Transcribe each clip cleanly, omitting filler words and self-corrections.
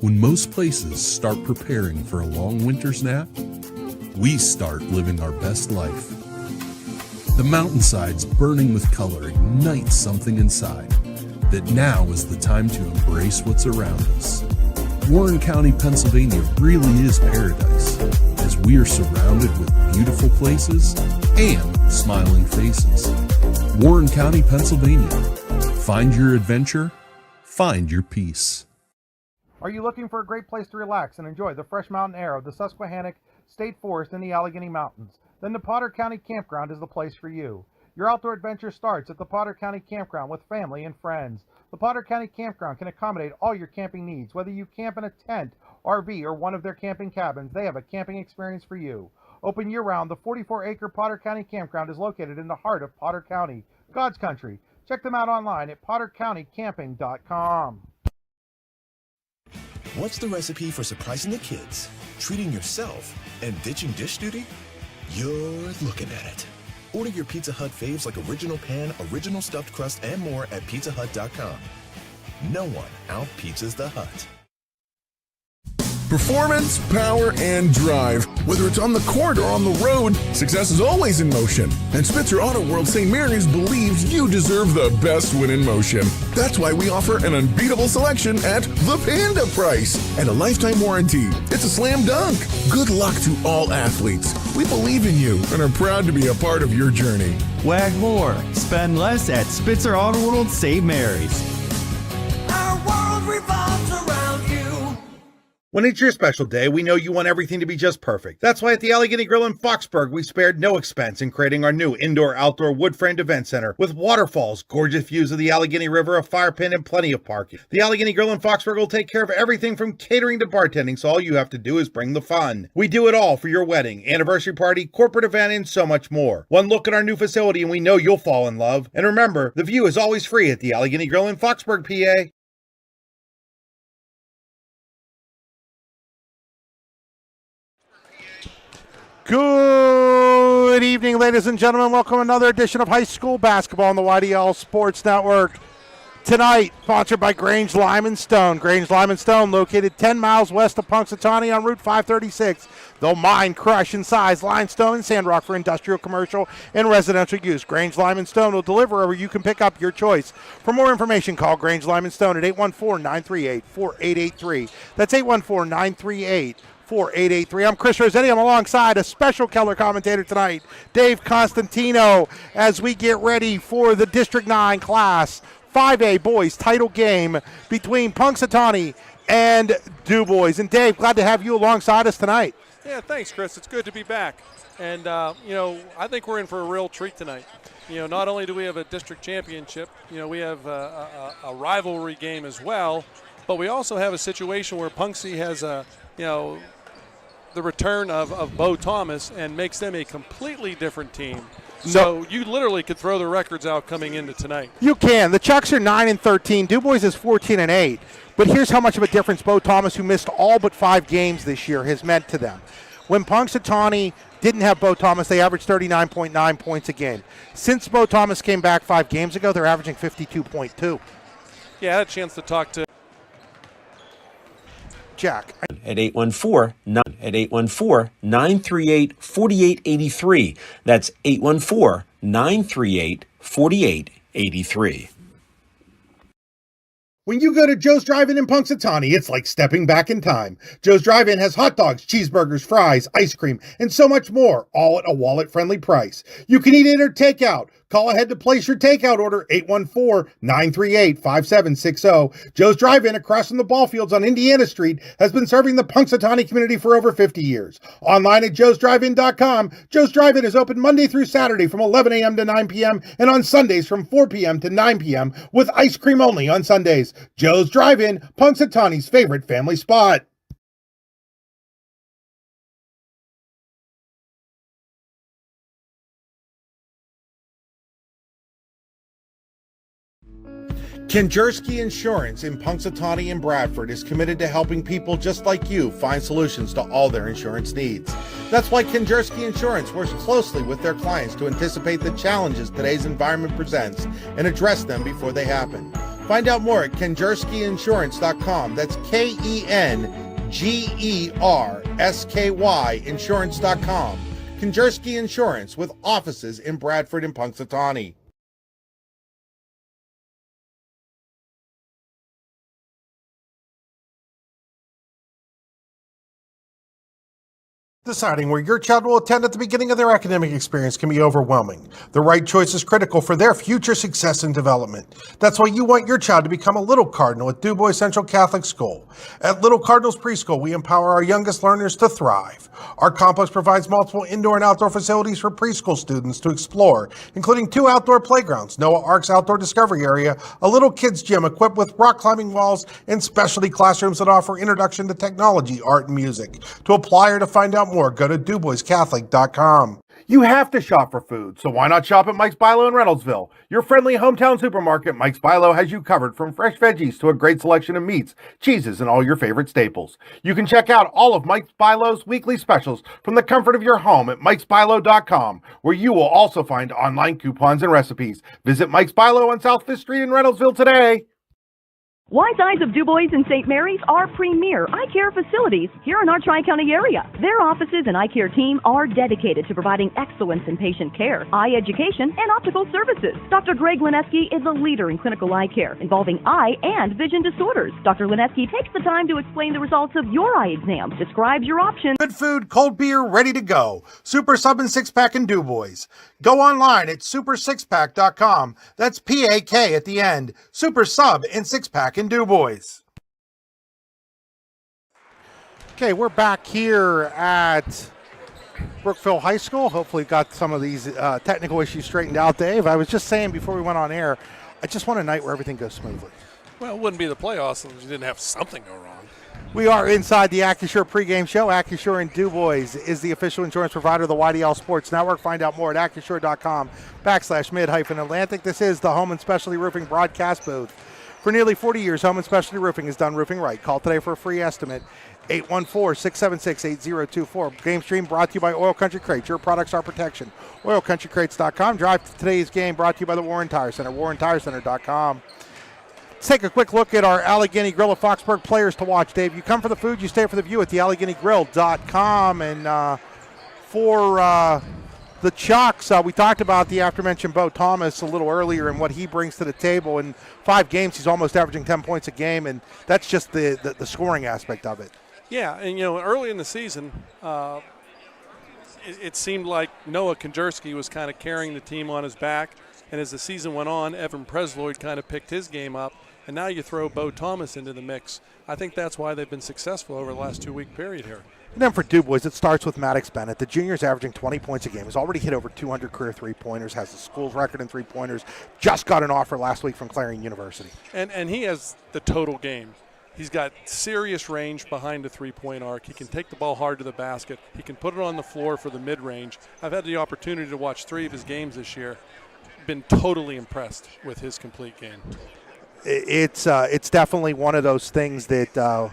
When most places start preparing for a long winter's nap, we start living our best life. The mountainsides burning with color ignite something inside that now is the time to embrace what's around us. Warren County, Pennsylvania really is paradise, as we are surrounded with beautiful places and smiling faces. Warren County, Pennsylvania. Find your adventure, find your peace. Are you looking for a great place to relax and enjoy the fresh mountain air of the Susquehannock State Forest in the Allegheny Mountains? Then the Potter County Campground is the place for you. Your outdoor adventure starts at the Potter County Campground with family and friends. The Potter County Campground can accommodate all your camping needs. Whether you camp in a tent, RV, or one of their camping cabins, they have a camping experience for you. Open year-round, the 44-acre Potter County Campground is located in the heart of Potter County, God's country. Check them out online at pottercountycamping.com. What's the recipe for surprising the kids, treating yourself, and ditching dish duty? You're looking at it. Order your Pizza Hut faves like original pan, original stuffed crust, and more at pizzahut.com. No one out-pizzas the Hut. Performance, power, and drive. Whether it's on the court or on the road, success is always in motion. And Spitzer Auto World St. Mary's believes you deserve the best win in motion. That's why we offer an unbeatable selection at the Panda price and a lifetime warranty. It's a slam dunk. Good luck to all athletes. We believe in you and are proud to be a part of your journey. Wag more, spend less at Spitzer Auto World St. Mary's. Our world revolves around you. When it's your special day, we know you want everything to be just perfect. That's why at the Allegheny Grill in Foxburg, we spared no expense in creating our new indoor-outdoor wood-framed event center with waterfalls, gorgeous views of the Allegheny River, a fire pit, and plenty of parking. The Allegheny Grill in Foxburg will take care of everything from catering to bartending, so all you have to do is bring the fun. We do it all for your wedding, anniversary party, corporate event, and so much more. One look at our new facility and we know you'll fall in love. And remember, the view is always free at the Allegheny Grill in Foxburg, PA. Good evening, ladies and gentlemen. Welcome to another edition of high school basketball on the YDL Sports Network. Tonight, sponsored by Grange, Lime & Stone. Grange, Lime & Stone, located 10 miles west of Punxsutawney on Route 536. They'll mine, crush, and size limestone and sand rock for industrial, commercial, and residential use. Grange, Lime & Stone will deliver, or you can pick up your choice. For more information, call Grange, Lime & Stone at 814-938-4883. That's 814-938-4883. I'm Chris Rossetti. I'm alongside a special Keller commentator tonight, Dave Constantino, as we get ready for the District 9 Class 5A boys title game between Punxsutawney and DuBois. And Dave, glad to have you alongside us tonight. Yeah, thanks, Chris. It's good to be back. And, I think we're in for a real treat tonight. Not only do we have a district championship, we have a rivalry game as well, but we also have a situation where Punxsy has the return of Bo Thomas and makes them a completely different team. So you literally could throw the records out coming into tonight. You can. The Chucks are 9-13. DuBois is 14-8. But here's how much of a difference Bo Thomas, who missed all but 5 games this year, has meant to them. When Punxsutawney didn't have Bo Thomas, they averaged 39.9 points a game. Since Bo Thomas came back 5 games ago, they're averaging 52.2. Yeah, I had a chance to talk to Jack. At 814-938-4883. That's 814-938-4883. When you go to Joe's Drive-In in Punxsutawney, it's like stepping back in time. Joe's Drive-In has hot dogs, cheeseburgers, fries, ice cream, and so much more, all at a wallet-friendly price. You can eat in or take out. Call ahead to place your takeout order, 814-938-5760. Joe's Drive-In across from the ball fields on Indiana Street has been serving the Punxsutawney community for over 50 years. Online at joesdrivein.com, Joe's Drive-In is open Monday through Saturday from 11 a.m. to 9 p.m. and on Sundays from 4 p.m. to 9 p.m. with ice cream only on Sundays. Joe's Drive-In, Punxsutawney's favorite family spot. Kinjerski Insurance in Punxsutawney and Bradford is committed to helping people just like you find solutions to all their insurance needs. That's why Kinjerski Insurance works closely with their clients to anticipate the challenges today's environment presents and address them before they happen. Find out more at kengerskiinsurance.com. That's KenGersky Insurance.com. Kengerski Insurance, with offices in Bradford and Punxsutawney. Deciding where your child will attend at the beginning of their academic experience can be overwhelming. The right choice is critical for their future success and development. That's why you want your child to become a Little Cardinal at DuBois Central Catholic School. At Little Cardinals Preschool, we empower our youngest learners to thrive. Our complex provides multiple indoor and outdoor facilities for preschool students to explore, including 2 outdoor playgrounds, Noah Ark's Outdoor Discovery Area, a little kids gym equipped with rock climbing walls, and specialty classrooms that offer introduction to technology, art, and music. To apply or to find out more, go to DuBoisCatholic.com. You have to shop for food, so why not shop at Mike's Bilo in Reynoldsville? Your friendly hometown supermarket, Mike's Bilo, has you covered from fresh veggies to a great selection of meats, cheeses, and all your favorite staples. You can check out all of Mike's Bilo's weekly specials from the comfort of your home at Mike'sBilo.com, where you will also find online coupons and recipes. Visit Mike's Bilo on South 5th Street in Reynoldsville today. Wise Eyes of DuBois and St. Mary's are premier eye care facilities here in our Tri-County area. Their offices and eye care team are dedicated to providing excellence in patient care, eye education, and optical services. Dr. Greg Lineski is a leader in clinical eye care involving eye and vision disorders. Dr. Lineski takes the time to explain the results of your eye exam, describes your options. Good food, cold beer, ready to go. Super Sub and 6-Pack in DuBois. Go online at super6pack.com. That's P-A-K at the end. Super Sub and 6-Pack in DuBois. Okay, we're back here at Brookville High School. Hopefully got some of these technical issues straightened out, Dave. I was just saying before we went on air, I just want a night where everything goes smoothly. Well, it wouldn't be the playoffs if you didn't have something go wrong. We are inside the AccuSure pregame show. AccuSure in DuBois is the official insurance provider of the YDL Sports Network. Find out more at AccuSure.com/mid-Atlantic. This is the Home and Specialty Roofing broadcast booth. For nearly 40 years, Home and Specialty Roofing has done roofing right. Call today for a free estimate, 814-676-8024. Game stream brought to you by Oil Country Crates. Your products, our protection. OilCountryCrates.com. Drive to today's game brought to you by the Warren Tire Center. WarrenTireCenter.com. Let's take a quick look at our Allegheny Grill of Foxburg players to watch, Dave. You come for the food, you stay for the view at the AlleghenyGrill.com. And for the Chucks, we talked about the aforementioned Bo Thomas a little earlier and what he brings to the table. In 5 games, he's almost averaging 10 points a game, and that's just the scoring aspect of it. Yeah, and, early in the season, it seemed like Noah Konjerski was kind of carrying the team on his back. And as the season went on, Evan Presloyd kind of picked his game up. And now you throw Bo Thomas into the mix. I think that's why they've been successful over the last 2-week period here. And then for DuBois, it starts with Maddox Bennett. The junior's averaging 20 points a game. He's already hit over 200 career three-pointers, has the school's record in three-pointers, just got an offer last week from Clarion University. And he has the total game. He's got serious range behind the three-point arc. He can take the ball hard to the basket. He can put it on the floor for the mid-range. I've had the opportunity to watch 3 of his games this year. Been totally impressed with his complete game. It's definitely one of those things that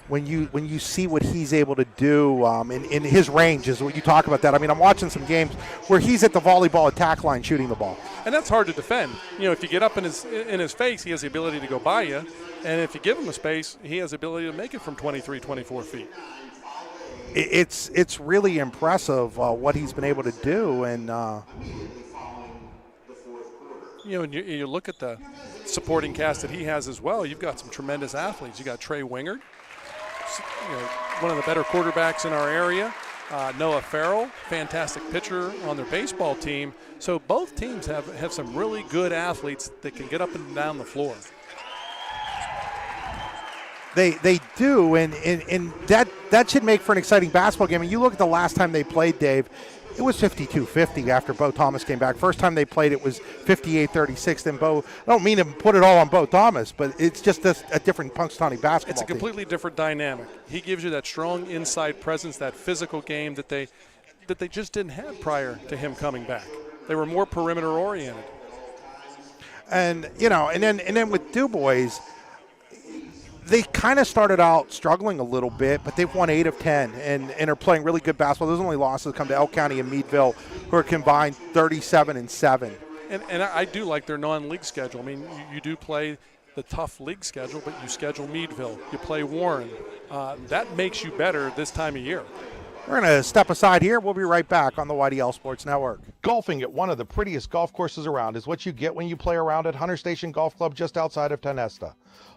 when you see what he's able to do in his range is what you talk about that. I mean, I'm watching some games where he's at the volleyball attack line shooting the ball. And that's hard to defend. If you get up in his face, he has the ability to go by you. And if you give him a space, he has the ability to make it from 23, 24 feet. It's really impressive what he's been able to do. And and you look at the supporting cast that he has as well. You've got some tremendous athletes. You got Trey Wingard, one of the better quarterbacks in our area. Noah Farrell, fantastic pitcher on their baseball team. So both teams have some really good athletes that can get up and down the floor. They do, and that should make for an exciting basketball game. And you look at the last time they played, Dave, it was 52-50 after Bo Thomas came back. First time they played, it was 58-36. Then I don't mean to put it all on Bo Thomas, but it's just a different Punxsutawney basketball It's a completely different dynamic. He gives you that strong inside presence, that physical game that they just didn't have prior to him coming back. They were more perimeter oriented. And then with DuBois, they kind of started out struggling a little bit, but they've won 8 of 10 and are playing really good basketball. Those only losses come to Elk County and Meadville, who are combined 37-7. And I do like their non-league schedule. I mean, you do play the tough league schedule, but you schedule Meadville, you play Warren. That makes you better this time of year. We're going to step aside here. We'll be right back on the YDL Sports Network. Golfing at one of the prettiest golf courses around is what you get when you play around at Hunter Station Golf Club just outside of Tonesta.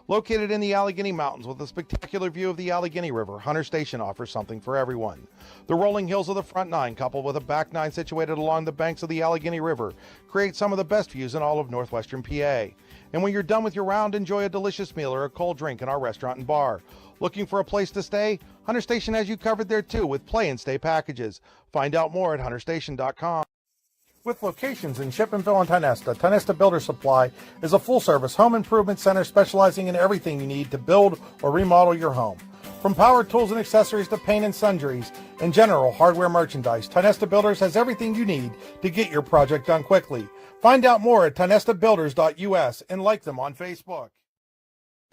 Located in the Allegheny Mountains with a spectacular view of the Allegheny River, Hunter Station offers something for everyone. The rolling hills of the front nine, coupled with a back nine situated along the banks of the Allegheny River, create some of the best views in all of northwestern PA. And when you're done with your round, enjoy a delicious meal or a cold drink in our restaurant and bar. Looking for a place to stay? Hunter Station has you covered there too with play and stay packages. Find out more at hunterstation.com. With locations in Shippenville and Tonesta, Tonesta Builder Supply is a full-service home improvement center specializing in everything you need to build or remodel your home. From power tools and accessories to paint and sundries and general hardware merchandise, Tonesta Builders has everything you need to get your project done quickly. Find out more at tonestabuilders.us and like them on Facebook.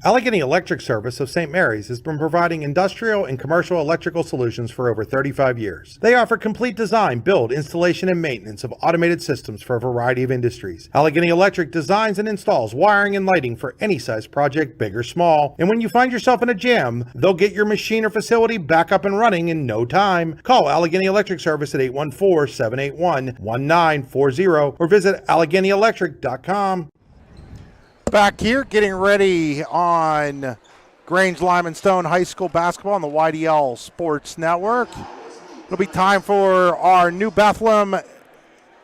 Allegheny Electric Service of St. Mary's has been providing industrial and commercial electrical solutions for over 35 years. They offer complete design, build, installation, and maintenance of automated systems for a variety of industries. Allegheny Electric designs and installs wiring and lighting for any size project, big or small. And when you find yourself in a jam, they'll get your machine or facility back up and running in no time. Call Allegheny Electric Service at 814-781-1940 or visit AlleghenyElectric.com. Back here, getting ready on Grange Lyman Stone High School basketball on the YDL Sports Network. It'll be time for our New Bethlehem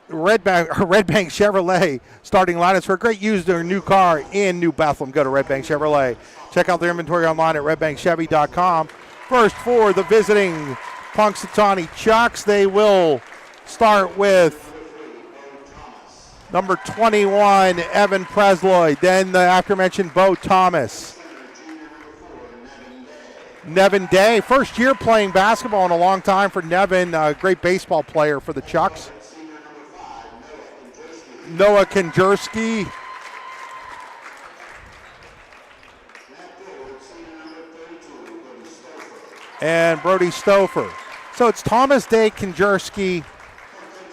Red Bank Chevrolet starting lineups for a great used or new car in New Bethlehem. Go to Red Bank Chevrolet. Check out their inventory online at redbankchevy.com. First for the visiting Punxsutawney Chucks, they will start with number 21, Evan Presloy. Then the aforementioned Bo Thomas. Nevin Day, first year playing basketball in a long time for Nevin, a great baseball player for the Chucks. Noah Konjerski. And Brody Stouffer. So it's Thomas Day, Konjerski,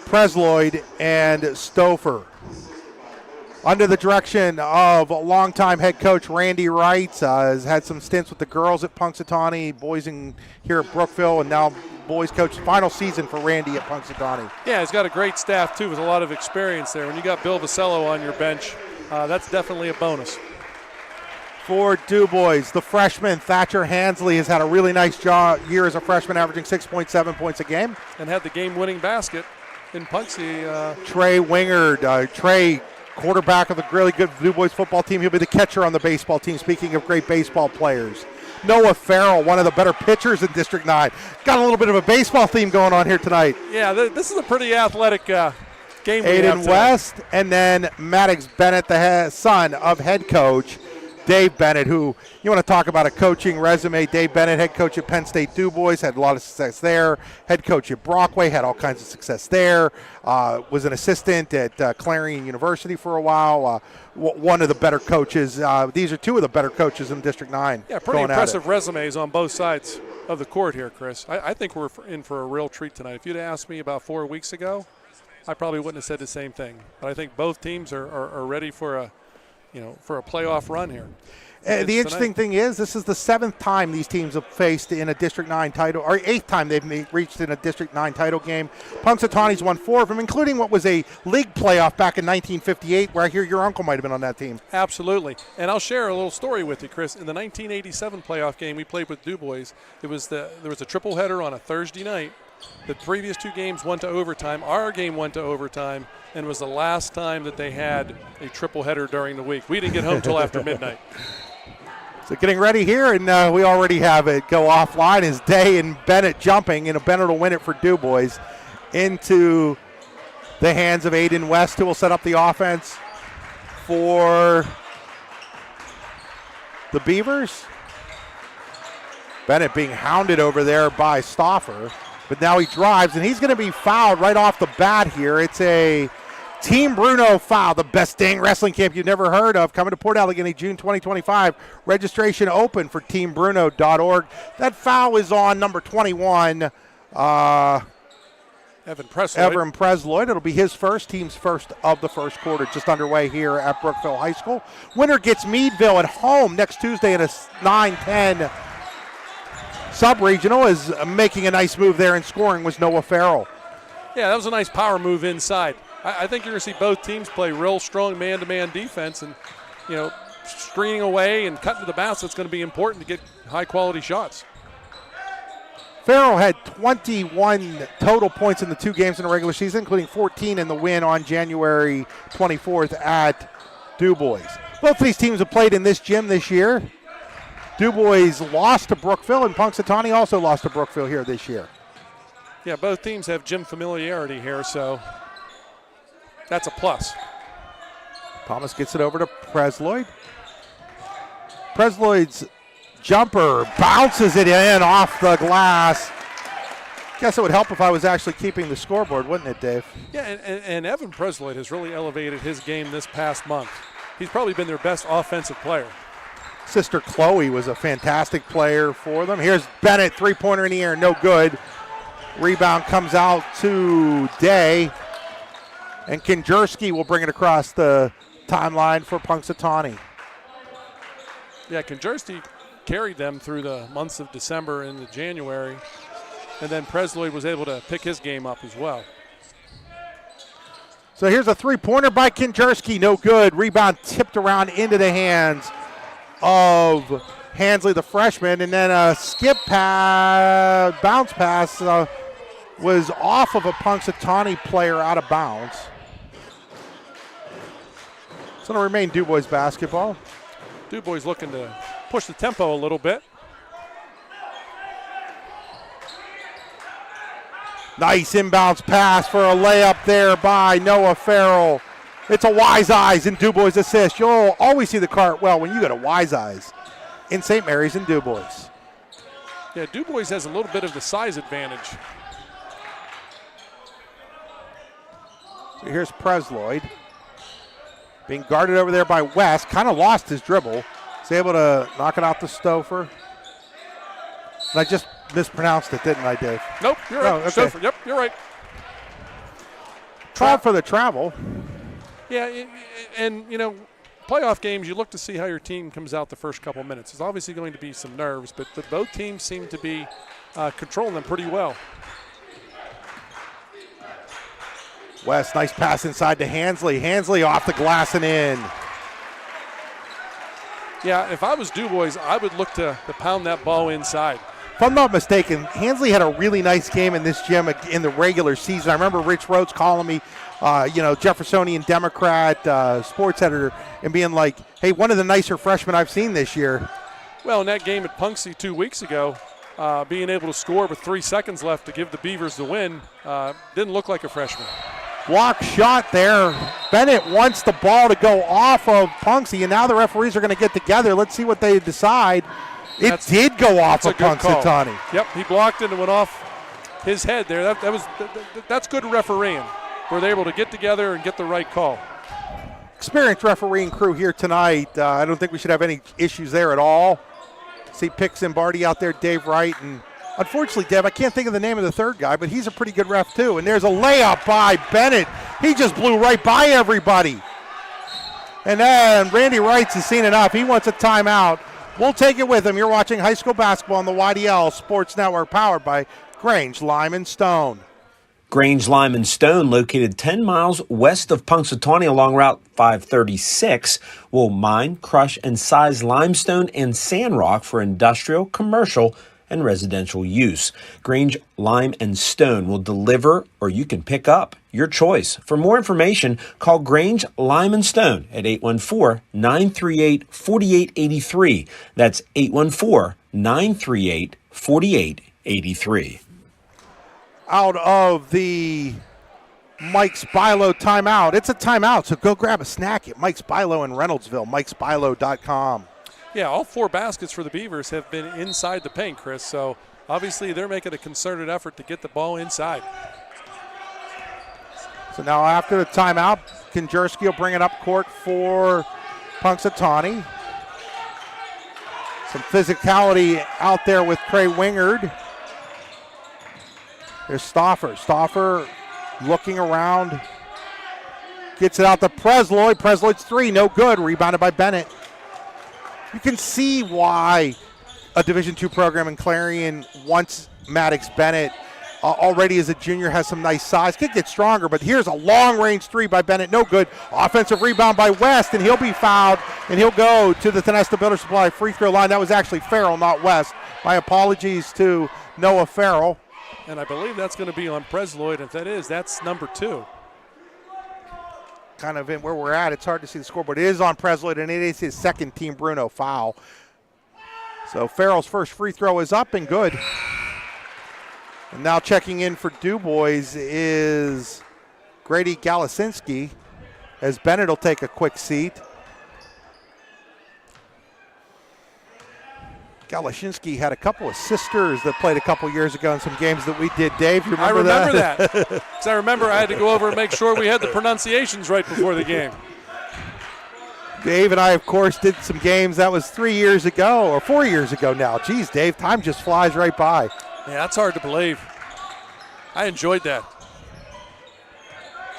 Presloyd, and Stouffer. Under the direction of longtime head coach Randy Wright, has had some stints with the girls at Punxsutawney, boys here at Brookville, and now boys coach. Final season for Randy at Punxsutawney. Yeah, he's got a great staff too with a lot of experience there. When you got Bill Vasello on your bench, that's definitely a bonus. For DuBois, the freshman Thatcher Hansley has had a really nice year as a freshman, averaging 6.7 points a game. And had the game-winning basket in Punxsy. Trey Wingard, Trey, quarterback of the really good DuBois football team. He'll be the catcher on the baseball team, speaking of great baseball players. Noah Farrell, one of the better pitchers in District 9. Got a little bit of a baseball theme going on here tonight. Yeah, this is a pretty athletic game. Aiden West, and then Maddox Bennett, the son of head coach Dave Bennett, who you want to talk about a coaching resume. Dave Bennett, head coach at Penn State DuBois, had a lot of success there. Head coach at Brockway, had all kinds of success there. Was an assistant at Clarion University for a while. One of the better coaches. These are two of the better coaches in District 9. Yeah, pretty impressive resumes on both sides of the court here, Chris. I think we're in for a real treat tonight. If you'd asked me about 4 weeks ago, I probably wouldn't have said the same thing. But I think both teams are ready for a playoff run here. The interesting thing is, this is the 7th time these teams have faced in a District 9 title, or 8th time they've reached in a District 9 title game. Punxsutawney's won 4 of them, including what was a league playoff back in 1958, where I hear your uncle might have been on that team. Absolutely. And I'll share a little story with you, Chris. In the 1987 playoff game we played with DuBois, there was a triple header on a Thursday night. The previous 2 games went to overtime. Our game went to overtime, and it was the last time that they had a triple header during the week. We didn't get home until after midnight. So getting ready here, and we already have it go offline, is Day and Bennett jumping, and Bennett will win it for DuBois into the hands of Aiden West, who will set up the offense for the Beavers. Bennett being hounded over there by Stauffer. But now he drives, and he's going to be fouled right off the bat here. It's a Team Bruno foul, the best dang wrestling camp you've never heard of, coming to Port Allegheny June 2025. Registration open for teambruno.org. That foul is on number 21, Evan Presloyd. Evan Presloyd. It'll be his first, team's first of the first quarter, just underway here at Brookville High School. Winner gets Meadville at home next Tuesday in a 9-10 sub-regional. Is making a nice move there and scoring was Noah Farrell. Yeah, that was a nice power move inside. I think you're going to see both teams play real strong man-to-man defense, and screening away and cutting to the basket is going to be important to get high-quality shots. Farrell had 21 total points in the 2 games in the regular season, including 14 in the win on January 24th at DuBois. Both of these teams have played in this gym this year. DuBois lost to Brookville, and Punxsutawney also lost to Brookville here this year. Yeah, both teams have gym familiarity here, so that's a plus. Thomas gets it over to Presloyd. Presloyd's jumper bounces it in off the glass. Guess it would help if I was actually keeping the scoreboard, wouldn't it, Dave? Yeah, and Evan Presloyd has really elevated his game this past month. He's probably been their best offensive player. Sister Chloe was a fantastic player for them. Here's Bennett, three-pointer in the air, no good. Rebound comes out to Day. And Kinjerski will bring it across the timeline for Punxsutawney. Yeah, Kinjerski carried them through the months of December into January. And then Presloyd was able to pick his game up as well. So here's a three-pointer by Kinjerski, no good. Rebound tipped around into the hands of Hansley, the freshman. And then a skip pass, bounce pass was off of a Punxsutawney player out of bounds. It's going to remain DuBois basketball. DuBois looking to push the tempo a little bit. Nice inbounds pass for a layup there by Noah Farrell. It's a Wise Eyes and DuBois assist. You'll always see the cartwheel when you get a Wise Eyes in St. Mary's and DuBois. Yeah, DuBois has a little bit of the size advantage. So here's Presloyd. Being guarded over there by West. Kind of lost his dribble. He's able to knock it out the Stouffer. And I just mispronounced it, didn't I, Dave? Nope, you're right. Okay. Stouffer, yep, you're right. Tried for the travel. Yeah, and playoff games, you look to see how your team comes out the first couple minutes. There's obviously going to be some nerves, but both teams seem to be controlling them pretty well. West, nice pass inside to Hansley. Hansley off the glass and in. Yeah, if I was DuBois, I would look to pound that ball inside. If I'm not mistaken, Hansley had a really nice game in this gym in the regular season. I remember Rich Rhodes calling me, Jeffersonian Democrat sports editor, and being like, hey, one of the nicer freshmen I've seen this year. Well, in that game at Punxsutawney 2 weeks ago, being able to score with 3 seconds left to give the Beavers the win didn't look like a freshman. Block shot there. Bennett wants the ball to go off of Punxsutawney, and now the referees are going to get together. Let's see what they decide. It did go off of Punxsutawney. Yep, he blocked it and went off his head there. That's good refereeing, where they're able to get together and get the right call. Experienced refereeing crew here tonight. I don't think we should have any issues there at all. See Pick Zimbardi out there, Dave Wright, and unfortunately, Deb, I can't think of the name of the third guy, but he's a pretty good ref too. And there's a layup by Bennett. He just blew right by everybody. And then Randy Wrights has seen enough. He wants a timeout. We'll take it with him. You're watching high school basketball on the YDL Sports Network, powered by Grange, Lime, and Stone. Grange, Lime, and Stone, located 10 miles west of Punxsutawney along Route 536, will mine, crush, and size limestone and sand rock for industrial, commercial, and residential use. Grange, Lime, and Stone will deliver, or you can pick up, your choice. For more information, call Grange, Lime, and Stone at 814-938-4883. That's 814-938-4883. Out of the Mike Spilo timeout. It's a timeout, so go grab a snack at Mike Spilo in Reynoldsville, mikespilo.com. Yeah, all 4 baskets for the Beavers have been inside the paint, Chris. So obviously they're making a concerted effort to get the ball inside. So now after the timeout, Kinjerski will bring it up court for Punxsutawney. Some physicality out there with Trey Wingard. There's Stauffer. Stauffer looking around. Gets it out to Presloyd. Presloyd's three, no good. Rebounded by Bennett. You can see why a Division II program in Clarion wants Maddox Bennett. Already as a junior, has some nice size. Could get stronger, but here's a long-range three by Bennett. No good. Offensive rebound by West, and he'll be fouled, and he'll go to the Tonesta Builder Supply free throw line. That was actually Farrell, not West. My apologies to Noah Farrell. And I believe that's going to be on Presloyd. If that is, that's number 2. Kind of in where we're at, it's hard to see the scoreboard. It is on Presloyd, and it is his second Team Bruno foul. So Farrell's first free throw is up and good. And now checking in for DuBois is Grady Galasinski, as Bennett will take a quick seat. Galasinski had a couple of sisters that played a couple years ago in some games that we did. Dave, you remember that? I remember that. Because I remember I had to go over and make sure we had the pronunciations right before the game. Dave and I, of course, did some games. That was 3 years ago, or 4 years ago now. Geez, Dave, time just flies right by. Yeah, that's hard to believe. I enjoyed that.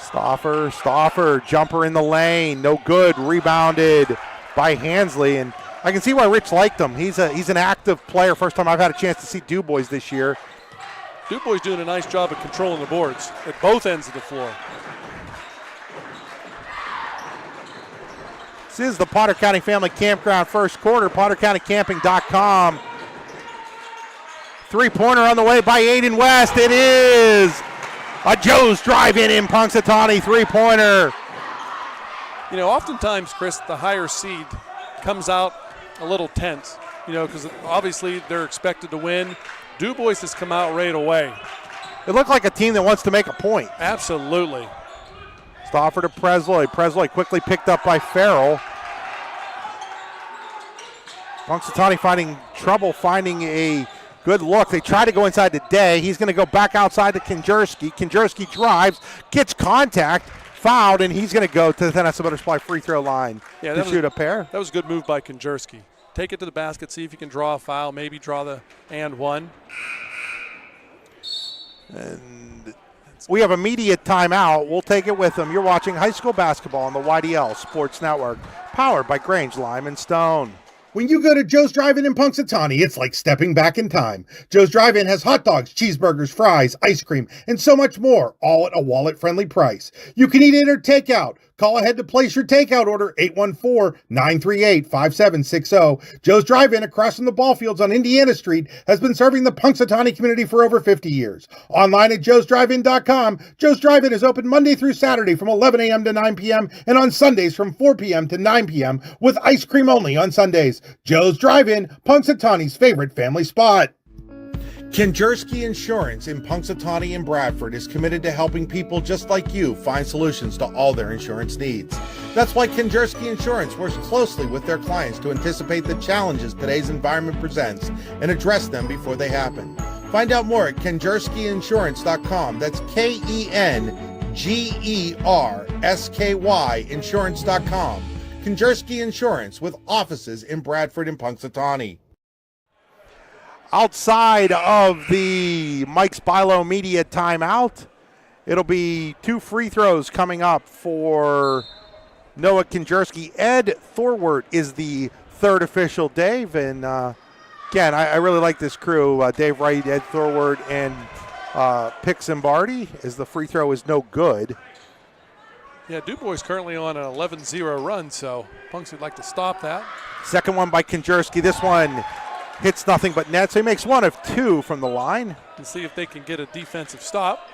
Stauffer, jumper in the lane, no good. Rebounded by Hansley, and I can see why Rich liked him. He's an active player. First time I've had a chance to see DuBois this year. DuBois doing a nice job of controlling the boards at both ends of the floor. This is the Potter County Family Campground first quarter. PotterCountyCamping.com. Three-pointer on the way by Aiden West. It is a Joe's drive-in Punxsutawney three-pointer. You know, oftentimes, Chris, the higher seed comes out a little tense, because obviously they're expected to win. DuBois has come out right away. It looked like a team that wants to make a point. Absolutely. Stauffer to Presloyd. Presloyd quickly picked up by Farrell. Punxsutawney finding trouble finding a good look. They try to go inside to Day. He's going to go back outside to Kinjerski. Kinjerski drives, gets contact, fouled, and he's going to go to the Tonesta Builder Supply free throw line to shoot a pair. That was a good move by Kinjerski. Take it to the basket, see if you can draw a foul, maybe draw the and one. And we have immediate timeout. We'll take it with them. You're watching high school basketball on the YDL Sports Network, powered by Grange, Lime, and Stone. When you go to Joe's Drive-In in Punxsutawney, it's like stepping back in time. Joe's Drive-In has hot dogs, cheeseburgers, fries, ice cream, and so much more, all at a wallet-friendly price. You can eat in or take out. Call ahead to place your takeout order, 814-938-5760. Joe's Drive-In across from the ball fields on Indiana Street has been serving the Punxsutawney community for over 50 years. Online at joesdrivein.com. Joe's Drive-In is open Monday through Saturday from 11 a.m. to 9 p.m. and on Sundays from 4 p.m. to 9 p.m. with ice cream only on Sundays. Joe's Drive-In, Punxsutawney's favorite family spot. Kinjerski Insurance in Punxsutawney and Bradford is committed to helping people just like you find solutions to all their insurance needs. That's why Kinjerski Insurance works closely with their clients to anticipate the challenges today's environment presents and address them before they happen. Find out more at KinjerskiInsurance.com. That's KenGersky Insurance.com. Kinjerski Insurance with offices in Bradford and Punxsutawney. Outside of the Mike Spilo media timeout, it'll be two free throws coming up for Noah Kinjerski. Ed Thorwart is the third official, Dave. And again, I really like this crew. Dave Wright, Ed Thorwart, and Pick Zimbardi, as the free throw is no good. Yeah, DuBois currently on an 11-0 run, so Punks would like to stop that. Second one by Kinjerski. This one hits nothing but net, so he makes one of two from the line. And see if they can get a defensive stop.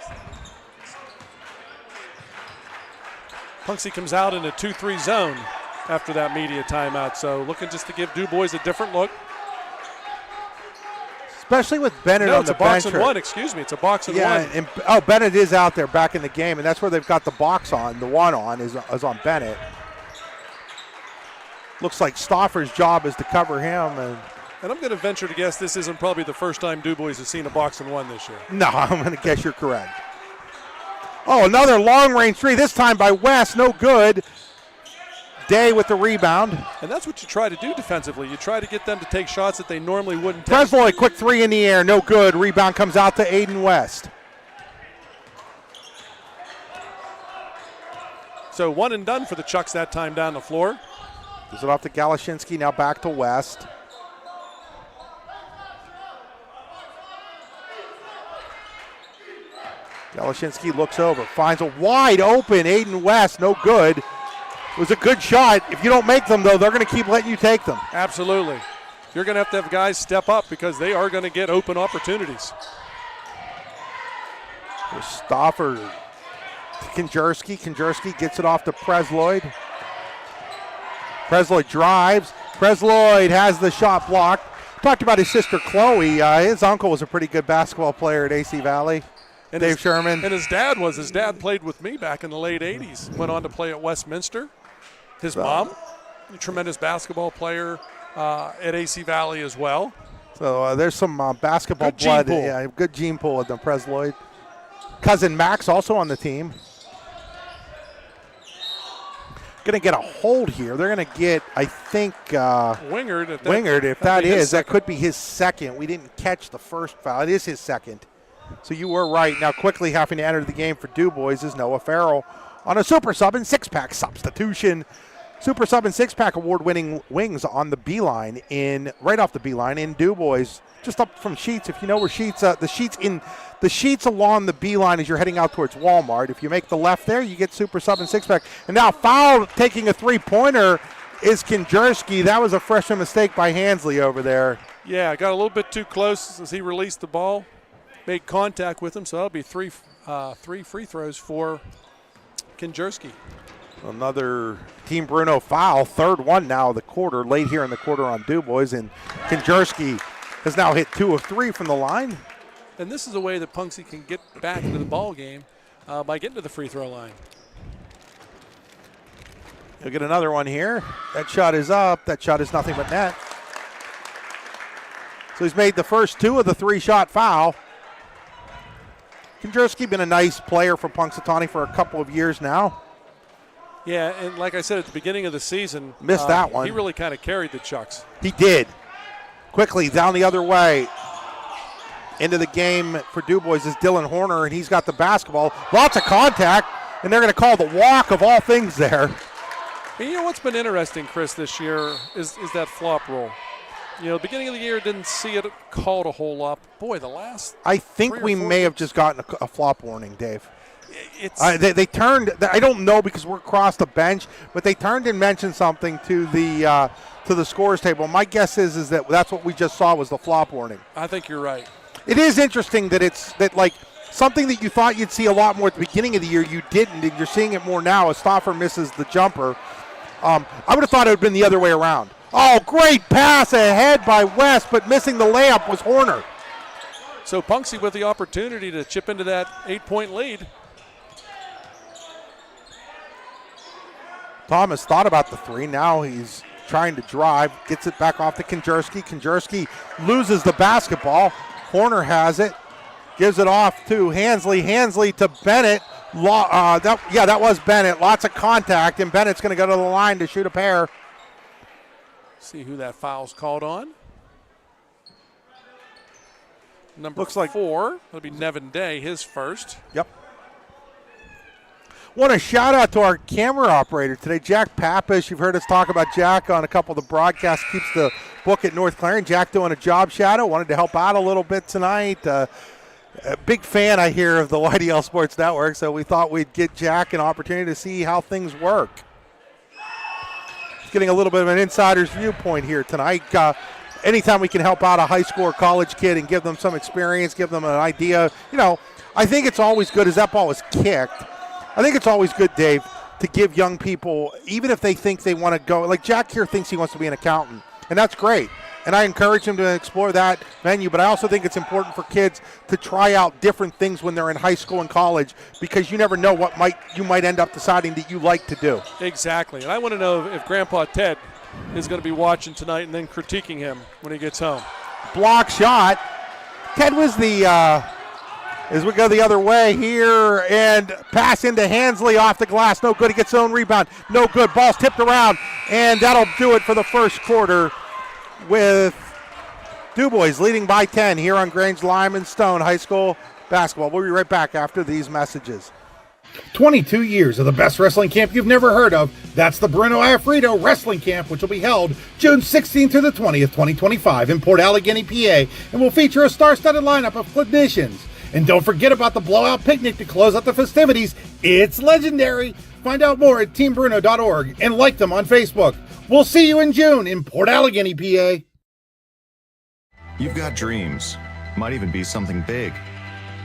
Punksy comes out in a 2-3 zone after that media timeout, so looking just to give DuBois a different look. Especially with Bennett on the bench. It's a box and one, excuse me. It's a box and one. And Bennett is out there back in the game, and that's where they've got the box on. The one on is on Bennett. Looks like Stauffer's job is to cover him. And I'm going to venture to guess this isn't probably the first time DuBois has seen a box and one this year. No, I'm going to guess you're correct. Oh, another long-range three, this time by West. No good. Day with the rebound. And that's what you try to do defensively. You try to get them to take shots that they normally wouldn't take. Presloyd, quick three in the air, no good. Rebound comes out to Aiden West. So 1 and done for the Chucks that time down the floor. Gives it off to Galashinsky, now back to West. Galashinsky looks over, finds a wide open Aiden West, no good. It was a good shot. If you don't make them, though, they're going to keep letting you take them. Absolutely. You're going to have guys step up because they are going to get open opportunities. Stoffer to Konjerski. Konjerski gets it off to Presloyd. Presloyd drives. Presloyd has the shot blocked. Talked about his sister Chloe. His uncle was a pretty good basketball player at AC Valley. And Dave Sherman. And his dad was. His dad played with me back in the late 80s. Went on to play at Westminster. His mom, a tremendous basketball player at AC Valley as well. So there's some basketball good blood. Gene pool. Yeah, good gene pool with them, Presloyd. Cousin Max also on the team. Going to get a hold here. They're going to get, I think, Wingard. Wingard, if that is. That could be his second. We didn't catch the first foul. It is his second. So you were right. Now quickly having to enter the game for DuBois is Noah Farrell on a super sub and six-pack substitution. Super sub and six-pack award-winning wings on the B-line right off the B-line in DuBois, just up from Sheets. If you know where Sheets, the sheets along the B-line as you're heading out towards Walmart. If you make the left there, you get super sub and six-pack. And now foul taking a three-pointer is Konjerski. That was a freshman mistake by Hansley over there. Yeah, got a little bit too close as he released the ball, made contact with him. So that'll be three free throws for Konjerski. Another Team Bruno foul, third one now of the quarter, late here in the quarter on DuBois, and Konjerski has now hit 2 of 3 from the line. And this is a way that Punxsutawney can get back into the ball game by getting to the free throw line. He'll get another one here. That shot is up. That shot is nothing but net. So he's made the first 2 of the 3-shot foul. Konjerski been a nice player for Punxsutawney for a couple of years now. Yeah, and like I said at the beginning of the season, missed that one. He really kind of carried the Chucks. He did. Quickly down the other way. Into the game for DuBois is Dylan Horner, and he's got the basketball. Lots of contact, and they're going to call the walk of all things there. And you know what's been interesting, Chris, this year is that flop roll. You know, the beginning of the year didn't see it called a whole lot. Boy, the last I think we may have just gotten a flop warning, Dave. They turned. I don't know because we're across the bench, but they turned and mentioned something to the scores table. My guess is that that's what we just saw was the flop warning. I think you're right. It is interesting that like something that you thought you'd see a lot more at the beginning of the year, you didn't, and you're seeing it more now as Stoffer misses the jumper. I would have thought it would have been the other way around. Oh, great pass ahead by West, but missing the layup was Horner. So Punxsutawney with the opportunity to chip into that 8-point lead. Thomas thought about the 3. Now he's trying to drive, gets it back off to Konjerski. Konjerski loses the basketball. Horner has it, gives it off to Hansley. Hansley to Bennett. That was Bennett. Lots of contact, and Bennett's going to go to the line to shoot a pair. See who that foul's called on. Number Looks like 4. That'll be Nevin Day, his first. Yep. Want a shout out to our camera operator today, Jack Pappas. You've heard us talk about Jack on a couple of the broadcasts. Keeps the book at North Clarion. Jack doing a job shadow. Wanted to help out a little bit tonight. A big fan, I hear, of the YDL Sports Network, so we thought we'd get Jack an opportunity to see how things work. Getting a little bit of an insider's viewpoint here tonight. Anytime we can help out a high school or college kid and give them some experience, give them an idea. You know, I think it's always good as that ball was kicked. I think it's always good, Dave, to give young people, even if they think they want to go, like Jack here thinks he wants to be an accountant, and that's great. And I encourage him to explore that venue, but I also think it's important for kids to try out different things when they're in high school and college, because you never know what you might end up deciding that you like to do. Exactly. And I want to know if Grandpa Ted is going to be watching tonight and then critiquing him when he gets home. Block shot. Ted was as we go the other way here, and pass into Hansley off the glass. No good. He gets his own rebound. No good. Ball's tipped around, and that'll do it for the first quarter with DuBois leading by 10 here on Grange Lyman Stone High School basketball. We'll be right back after these messages. 22 years of the best wrestling camp you've never heard of. That's the Bruno Afrito Wrestling Camp, which will be held June 16th through the 20th, 2025 in Port Allegany, PA, and will feature a star-studded lineup of clinicians. And don't forget about the blowout picnic to close out the festivities. It's legendary. Find out more at teambruno.org and like them on Facebook. We'll see you in June in Port Allegany, PA. You've got dreams. Might even be something big.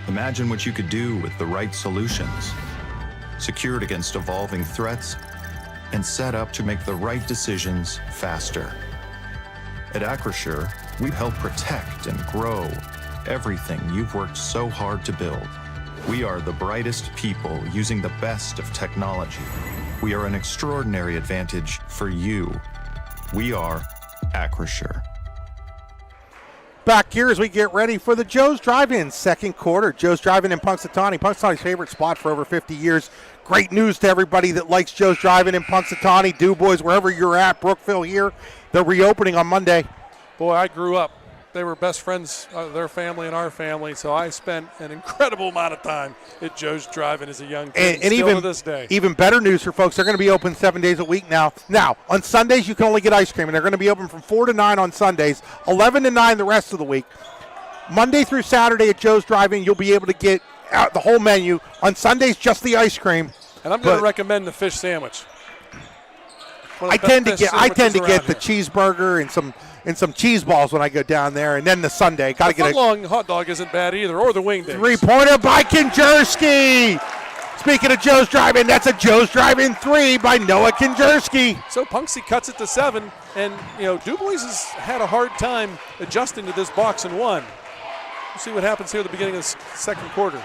Imagine what you could do with the right solutions. Secured against evolving threats and set up to make the right decisions faster. At Acrisure, we help protect and grow everything you've worked so hard to build. We are the brightest people using the best of technology. We are an extraordinary advantage for you. We are Acrisure. Back here as we get ready for the Joe's Drive-In second quarter. Joe's Drive-In in Punxsutawney. Punxsutawney's favorite spot for over 50 years. Great news to everybody that likes Joe's Drive-In in Punxsutawney, DuBois, wherever you're at, Brookville here. They're reopening on Monday. Boy, I grew up. They were best friends, their family and our family, so I spent an incredible amount of time at Joe's Drive-In as a young kid, and still even, to this day. Even better news for folks, they're going to be open 7 days a week now. Now, on Sundays, you can only get ice cream, and they're going to be open from 4 to 9 on Sundays, 11 to 9 the rest of the week. Monday through Saturday at Joe's Drive-In, you'll be able to get out the whole menu. On Sundays, just the ice cream. And I'm going to recommend the fish sandwich. I tend to get the cheeseburger and some cheese balls when I go down there, and then the Sunday. The footlong hot dog isn't bad either, or the wingdings. Three-pointer by Kinjerski. Speaking of Joe's Drive-In, that's a Joe's Drive-In 3 by Noah Kinjerski. So Punxsy cuts it to 7, and DuBois has had a hard time adjusting to this box and one. We'll see what happens here at the beginning of the second quarter.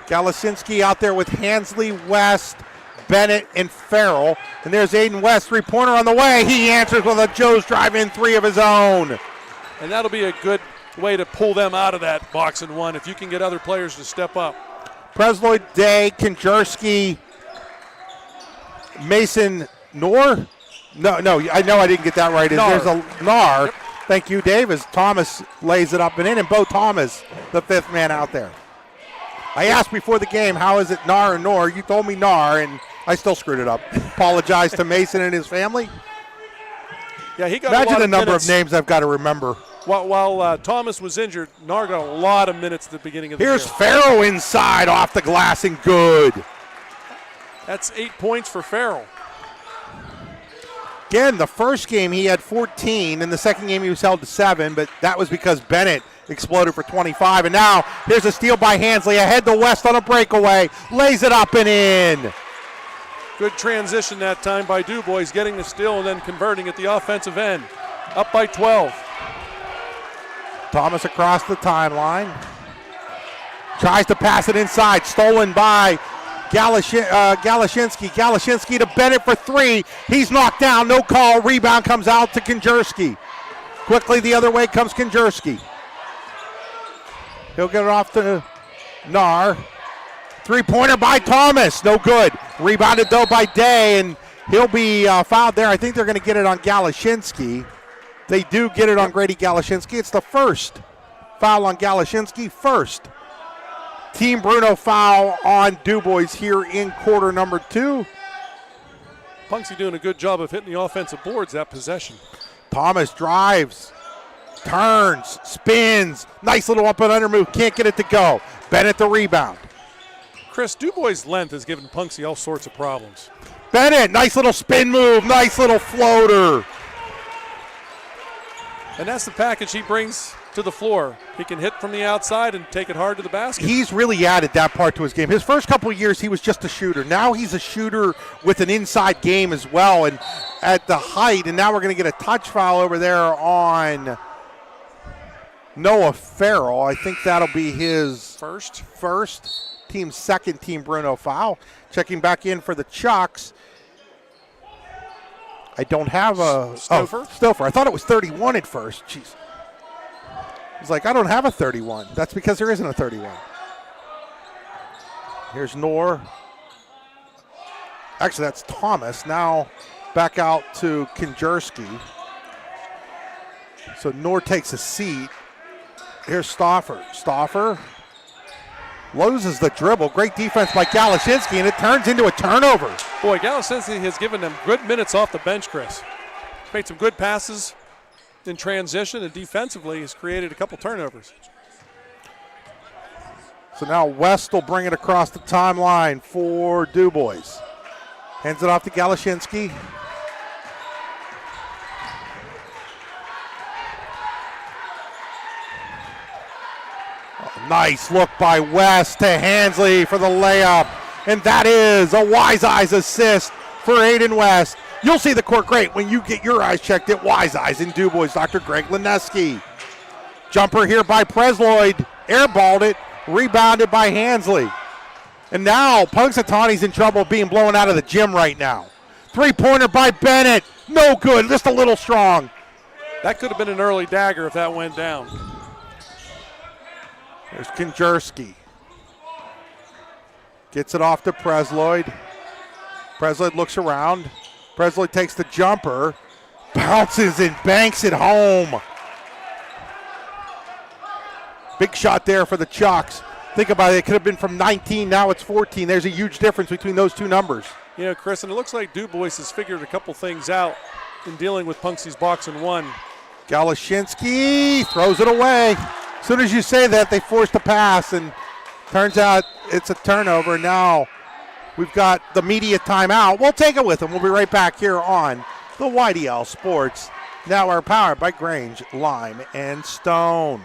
Galasinski out there with Hansley, West, Bennett, and Farrell. And there's Aiden West, three-pointer on the way. He answers with a Joe's Drive-In 3 of his own. And that'll be a good way to pull them out of that box and one if you can get other players to step up. Presloyd, Day, Kinjerski, Mason, Knorr? No, I know I didn't get that right. There's a Knorr. Yep. Thank you, Dave, as Thomas lays it up and in. And Bo Thomas, the fifth man out there. I asked before the game, how is it Knorr or Knorr? You told me Knorr, and I still screwed it up. Apologize to Mason and his family. Yeah, he got Imagine the number minutes. of names I've got to remember. While Thomas was injured, Knorr got a lot of minutes at the beginning of the Here's year. Farrell inside off the glass and good. That's 8 points for Farrell. Again, the first game he had 14. In the second game he was held to 7, but that was because Bennett exploded for 25. And now here's a steal by Hansley. Ahead to West on a breakaway. Lays it up and in. Good transition that time by DuBois, getting the steal and then converting at the offensive end. Up by 12. Thomas across the timeline. Tries to pass it inside. Stolen by Galasinski. Galasinski to Bennett for 3. He's knocked down. No call. Rebound comes out to Kinjerski. Quickly the other way comes Kinjerski. He'll get it off to Knorr. Three-pointer by Thomas. No good. Rebounded, though, by Day, and he'll be fouled there. I think they're going to get it on Galasinski. They do get it on Grady Galasinski. It's the first foul on Galasinski. First Team Bruno foul on DuBois here in quarter number 2. Punxsy doing a good job of hitting the offensive boards that possession. Thomas drives, turns, spins. Nice little up and under move. Can't get it to go. Bennett the rebound. Chris, DuBois' length has given Punxsy all sorts of problems. Bennett, nice little spin move. Nice little floater. And that's the package he brings to the floor. He can hit from the outside and take it hard to the basket. He's really added that part to his game. His first couple of years, he was just a shooter. Now he's a shooter with an inside game as well, and at the height. And now we're going to get a touch foul over there on Noah Farrell. I think that'll be his first. Team's second Team Bruno foul. Checking back in for the Chucks. I don't have a Stouffer. I thought it was 31 at first. Jeez. I was like, I don't have a 31. That's because there isn't a 31. Here's Knorr. Actually, that's Thomas. Now back out to Kinjerski. So Knorr takes a seat. Here's Stauffer. Stauffer Loses the dribble. Great defense by Galashinsky, and it turns into a turnover. Boy, Galashinsky has given them good minutes off the bench, Chris. He's made some good passes in transition, and defensively has created a couple turnovers. So now West will bring it across the timeline for DuBois. Hands it off to Galashinsky. Nice look by West to Hansley for the layup. And that is a Wise Eyes assist for Aiden West. You'll see the court great when you get your eyes checked at Wise Eyes in DuBois. Dr. Greg Lineski. Jumper here by Presloyd. Airballed it. Rebounded by Hansley. And now Punxsutawney's in trouble being blown out of the gym right now. Three-pointer by Bennett. No good. Just a little strong. That could have been an early dagger if that went down. There's Konjerski. Gets it off to Presloyd. Presloyd looks around. Presloyd takes the jumper. Bounces and banks it home. Big shot there for the Chucks. Think about it. It could have been from 19. Now it's 14. There's a huge difference between those two numbers. You know, Chris, and it looks like DuBois has figured a couple things out in dealing with Punxsy's box and one. Galashinsky throws it away. As soon as you say that, they force the pass, and turns out it's a turnover. Now we've got the media timeout. We'll take it with them. We'll be right back here on the YDL Sports Network, powered by Grange, Lime, and Stone.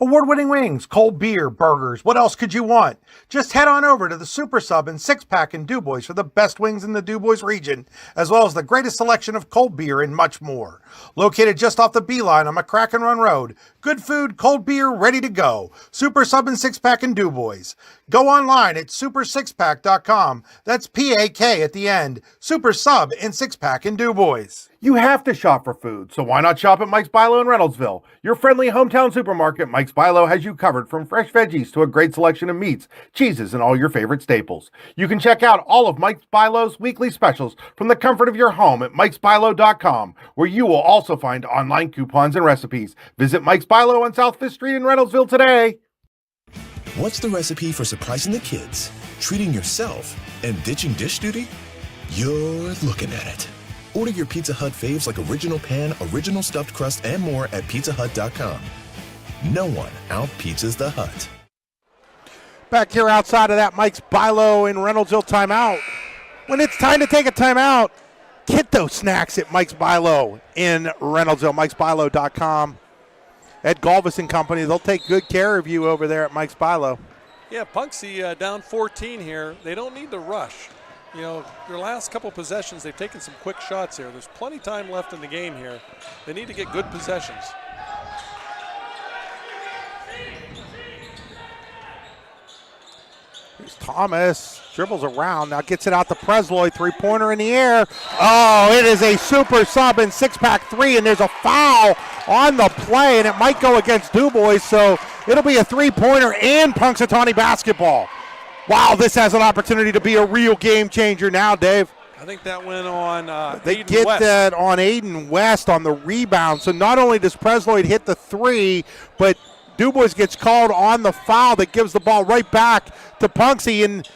Award-winning wings, cold beer, burgers. What else could you want? Just head on over to the Super Sub and Six-Pack in DuBois for the best wings in the DuBois region, as well as the greatest selection of cold beer and much more. Located just off the Beeline on McCracken Run Road. Good food, cold beer, ready to go. Super Sub and Six-Pack in DuBois. Go online at supersixpack.com. That's P-A-K at the end. Super Sub and Six-Pack in DuBois. You have to shop for food, so why not shop at Mike's Bilo in Reynoldsville? Your friendly hometown supermarket, Mike's Bilo, has you covered from fresh veggies to a great selection of meats, cheeses, and all your favorite staples. You can check out all of Mike's Bilo's weekly specials from the comfort of your home at mikesbilo.com, where you will also find online coupons and recipes. Visit Mike's Bilo on South 5th Street in Reynoldsville today. What's the recipe for surprising the kids, treating yourself, and ditching dish duty? You're looking at it. Order your Pizza Hut faves like original pan, original stuffed crust, and more at pizzahut.com. No one out-pizzas the Hut. Back here outside of that Mike's Bilo in Reynoldsville timeout. When it's time to take a timeout, get those snacks at Mike's Bilo in Reynoldsville, mikesbilo.com. Ed Galvis and company, they'll take good care of you over there at Mike's Bilo. Yeah, Punxsy down 14 here. They don't need to rush. You know, their last couple possessions, they've taken some quick shots here. There's plenty of time left in the game here. They need to get good possessions. Here's Thomas, dribbles around, now gets it out to Presloyd, three-pointer in the air. Oh, it is a super sub and six-pack three, and there's a foul on the play, and it might go against DuBois, so it'll be a three-pointer and Punxsutawney basketball. Wow, this has an opportunity to be a real game changer now, Dave. I think that went on They Aiden get West. that on Aiden West on the rebound. So not only does Presloyd hit the three, but DuBois gets called on the foul that gives the ball right back to Punxsy, and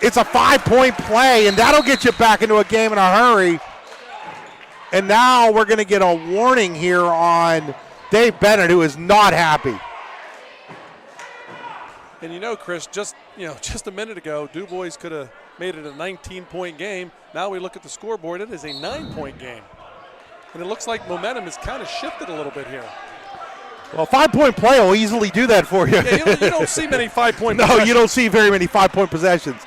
it's a 5-point play, and that'll get you back into a game in a hurry. And now we're going to get a warning here on Dave Bennett, who is not happy. And you know, Chris, just a minute ago, DuBois could have made it a 19-point game. Now we look at the scoreboard, it is a 9-point game. And it looks like momentum has kind of shifted a little bit here. Well, 5-point play will easily do that for you. Yeah, you don't see many 5-point No, possessions. you don't see very many 5-point possessions.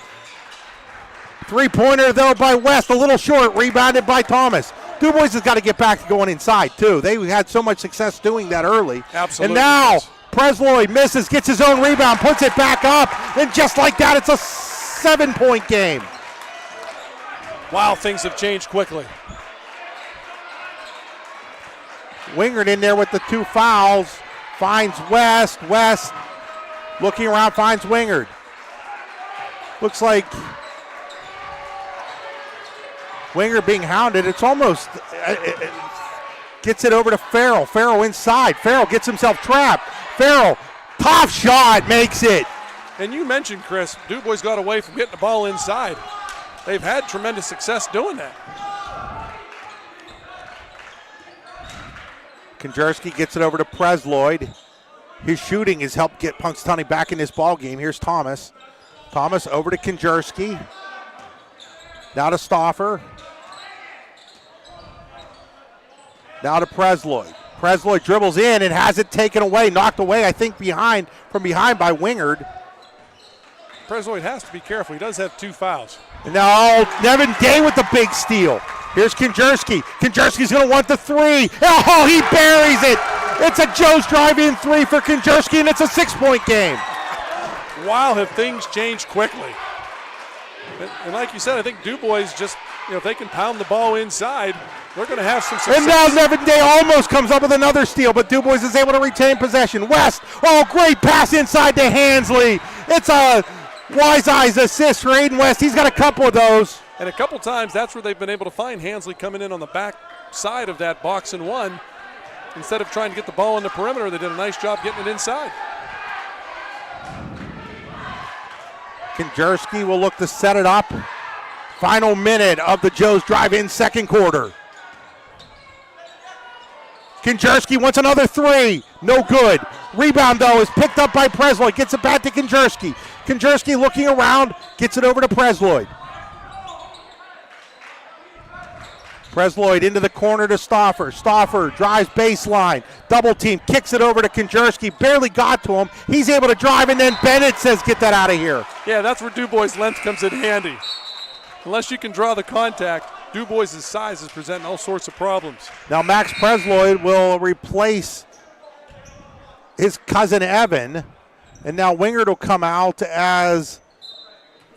Three-pointer, though, by West, a little short, rebounded by Thomas. DuBois has got to get back to going inside, too. They had so much success doing that early. Absolutely. And now Presloyd misses, gets his own rebound, puts it back up, and just like that, it's a 7-point game. Wow, things have changed quickly. Wingard in there with the two fouls, finds West. West looking around, finds Wingard. Looks like Wingard being hounded. It's almost, gets it over to Farrell. Farrell inside. Farrell gets himself trapped. Farrell, tough shot, makes it. And you mentioned, Chris, DuBois got away from getting the ball inside. They've had tremendous success doing that. Konjerski gets it over to Presloyd. His shooting has helped get Punxsutawney back in this ball game. Here's Thomas. Thomas over to Konjerski. Now to Stauffer. Now to Presloyd. Presloyd dribbles in and has it taken away, knocked away, I think, from behind by Wingard. Presloyd has to be careful. He does have 2 fouls. And now Nevin Day with the big steal. Here's Konjerski. Konjerski's going to want the 3. Oh, he buries it. It's a Joe's drive-in 3 for Konjerski, and it's a 6-point game. Wow, have things changed quickly. And like you said, I think DuBois just, if they can pound the ball inside, they're going to have some success. And now Nevin Day almost comes up with another steal, but DuBois is able to retain possession. West, great pass inside to Hansley. It's a Wise Eyes assist for Aiden West. He's got a couple of those. And a couple times, that's where they've been able to find Hansley coming in on the back side of that box and one. Instead of trying to get the ball on the perimeter, they did a nice job getting it inside. Konjerski will look to set it up. Final minute of the Joe's drive-in second quarter. Konjerski wants another 3. No good. Rebound, though, is picked up by Presloyd. Gets it back to Konjerski. Konjerski looking around. Gets it over to Presloyd. Presloyd into the corner to Stauffer. Stauffer drives baseline. Double team. Kicks it over to Konjerski. Barely got to him. He's able to drive, and then Bennett says, get that out of here. Yeah, that's where DuBois' length comes in handy. Unless you can draw the contact, DuBois' size is presenting all sorts of problems. Now Max Presloyd will replace his cousin Evan, and now Wingard will come out as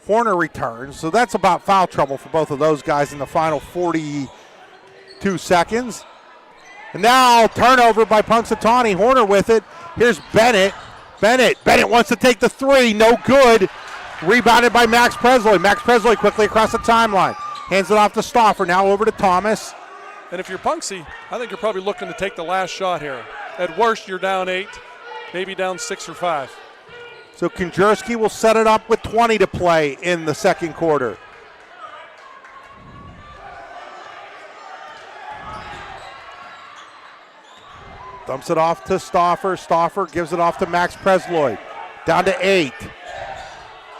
Horner returns. So that's about foul trouble for both of those guys in the final 42 seconds. And now turnover by Punxsutawney. Horner with it. Here's Bennett. Bennett wants to take the 3. No good. Rebounded by Max Presloyd. Max Presloyd quickly across the timeline. Hands it off to Stauffer. Now over to Thomas. And if you're Punxsy, I think you're probably looking to take the last shot here. At worst, you're down 8, maybe down 6 or 5. So Konjerski will set it up with 20 to play in the second quarter. Dumps it off to Stauffer. Stauffer gives it off to Max Presloyd. Down to 8.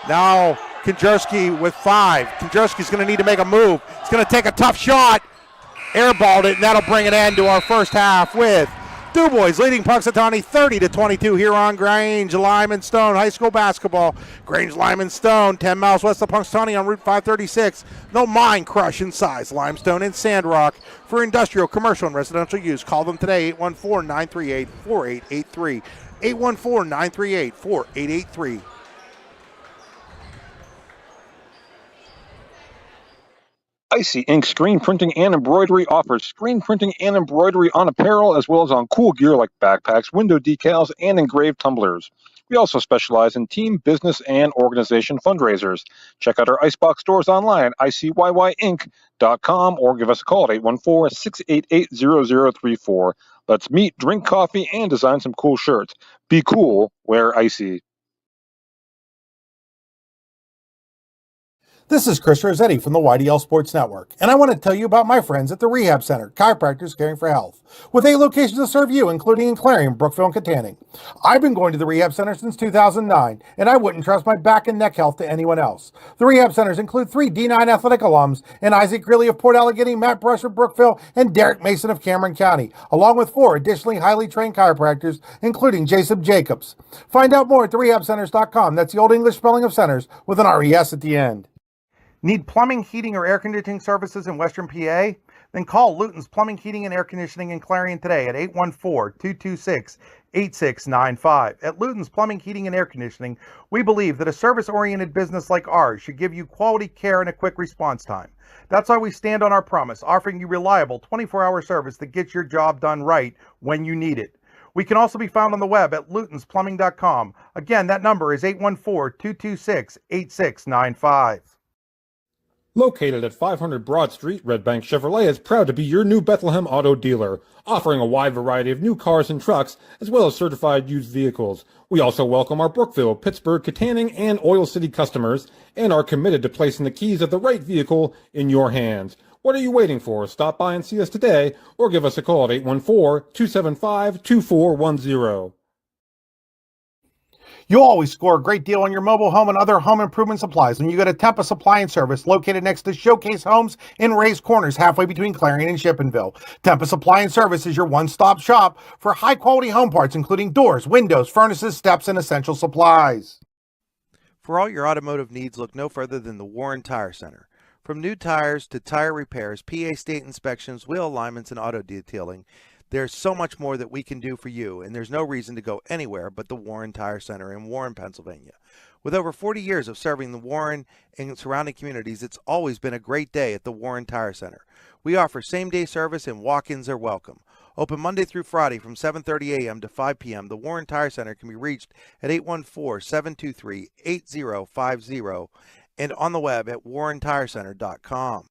Now Konjerski with 5. Konjerski's going to need to make a move. He's going to take a tough shot. Airballed it, and that'll bring an end to our first half with DuBois leading Punxsutawney 30-22 here on Grange Lyman Stone High School basketball. Grange Lyman Stone, 10 miles west of Punxsutawney on Route 536. No mine crush in size. Limestone and Sandrock for industrial, commercial, and residential use. Call them today, 814-938-4883. 814-938-4883. Icy Ink Screen Printing and Embroidery offers screen printing and embroidery on apparel as well as on cool gear like backpacks, window decals, and engraved tumblers. We also specialize in team, business, and organization fundraisers. Check out our Icebox stores online at icyinc.com or give us a call at 814-688-0034. Let's meet, drink coffee, and design some cool shirts. Be cool, wear Icy. This is Chris Rossetti from the YDL Sports Network, and I want to tell you about my friends at the Rehab Center, Chiropractors Caring for Health, with 8 locations to serve you, including in Clarion, Brookville, and Katanning. I've been going to the Rehab Center since 2009, and I wouldn't trust my back and neck health to anyone else. The Rehab Centers include 3 D9 athletic alums, and Isaac Greeley of Port Allegheny, Matt Brush of Brookville, and Derek Mason of Cameron County, along with 4 additionally highly trained chiropractors, including Jason Jacobs. Find out more at therehabcenters.com. That's the Old English spelling of centers with an RES at the end. Need plumbing, heating, or air conditioning services in Western PA? Then call Luton's Plumbing, Heating, and Air Conditioning in Clarion today at 814-226-8695. At Luton's Plumbing, Heating, and Air Conditioning, we believe that a service-oriented business like ours should give you quality care and a quick response time. That's why we stand on our promise, offering you reliable 24-hour service that gets your job done right when you need it. We can also be found on the web at lutonsplumbing.com. Again, that number is 814-226-8695. Located at 500 Broad Street, Red Bank Chevrolet is proud to be your new Bethlehem auto dealer, offering a wide variety of new cars and trucks, as well as certified used vehicles. We also welcome our Brookville, Pittsburgh, Katanning, and Oil City customers, and are committed to placing the keys of the right vehicle in your hands. What are you waiting for? Stop by and see us today, or give us a call at 814-275-2410. You'll always score a great deal on your mobile home and other home improvement supplies when you go to Tempa Supply and Service, located next to Showcase Homes in Rays Corners, halfway between Clarion and Shippenville. Tempa Supply and Service is your one-stop shop for high-quality home parts, including doors, windows, furnaces, steps, and essential supplies. For all your automotive needs, look no further than the Warren Tire Center. From new tires to tire repairs, PA state inspections, wheel alignments, and auto detailing, there's so much more that we can do for you, and there's no reason to go anywhere but the Warren Tire Center in Warren, Pennsylvania. With over 40 years of serving the Warren and surrounding communities, it's always been a great day at the Warren Tire Center. We offer same-day service and walk-ins are welcome. Open Monday through Friday from 7:30 a.m. to 5 p.m., the Warren Tire Center can be reached at 814-723-8050 and on the web at warrentirecenter.com.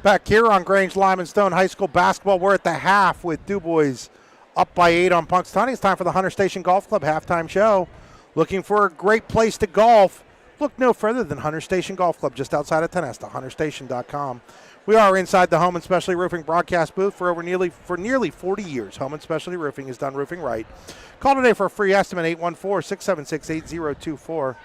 Back here on Grange Lyman Stone High School basketball, we're at the half with DuBois up by 8 on Punxsutawney. It's time for the Hunter Station Golf Club halftime show. Looking for a great place to golf? Look no further than Hunter Station Golf Club just outside of Tenesta, hunterstation.com. We are inside the Home and Specialty Roofing broadcast booth for nearly 40 years. Home and Specialty Roofing has done roofing right. Call today for a free estimate, 814-676-8024.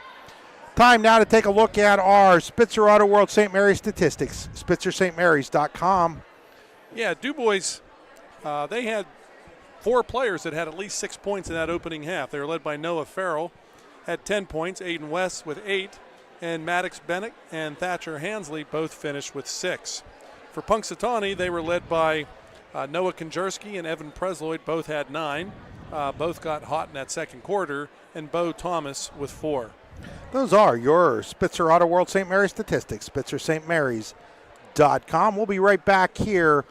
Time now to take a look at our Spitzer Auto World St. Mary's statistics, SpitzerSt.Marys.com. Yeah, DuBois, they had 4 players that had at least 6 points in that opening half. They were led by Noah Farrell, had 10 points, Aiden West with 8, and Maddox Bennett and Thatcher Hansley both finished with 6. For Punxsutawney, they were led by Noah Konjerski and Evan Presloyd, both had 9. Both got hot in that second quarter, and Bo Thomas with 4. Those are your Spitzer Auto World St. Mary's statistics, SpitzerSt.Marys.com. We'll be right back here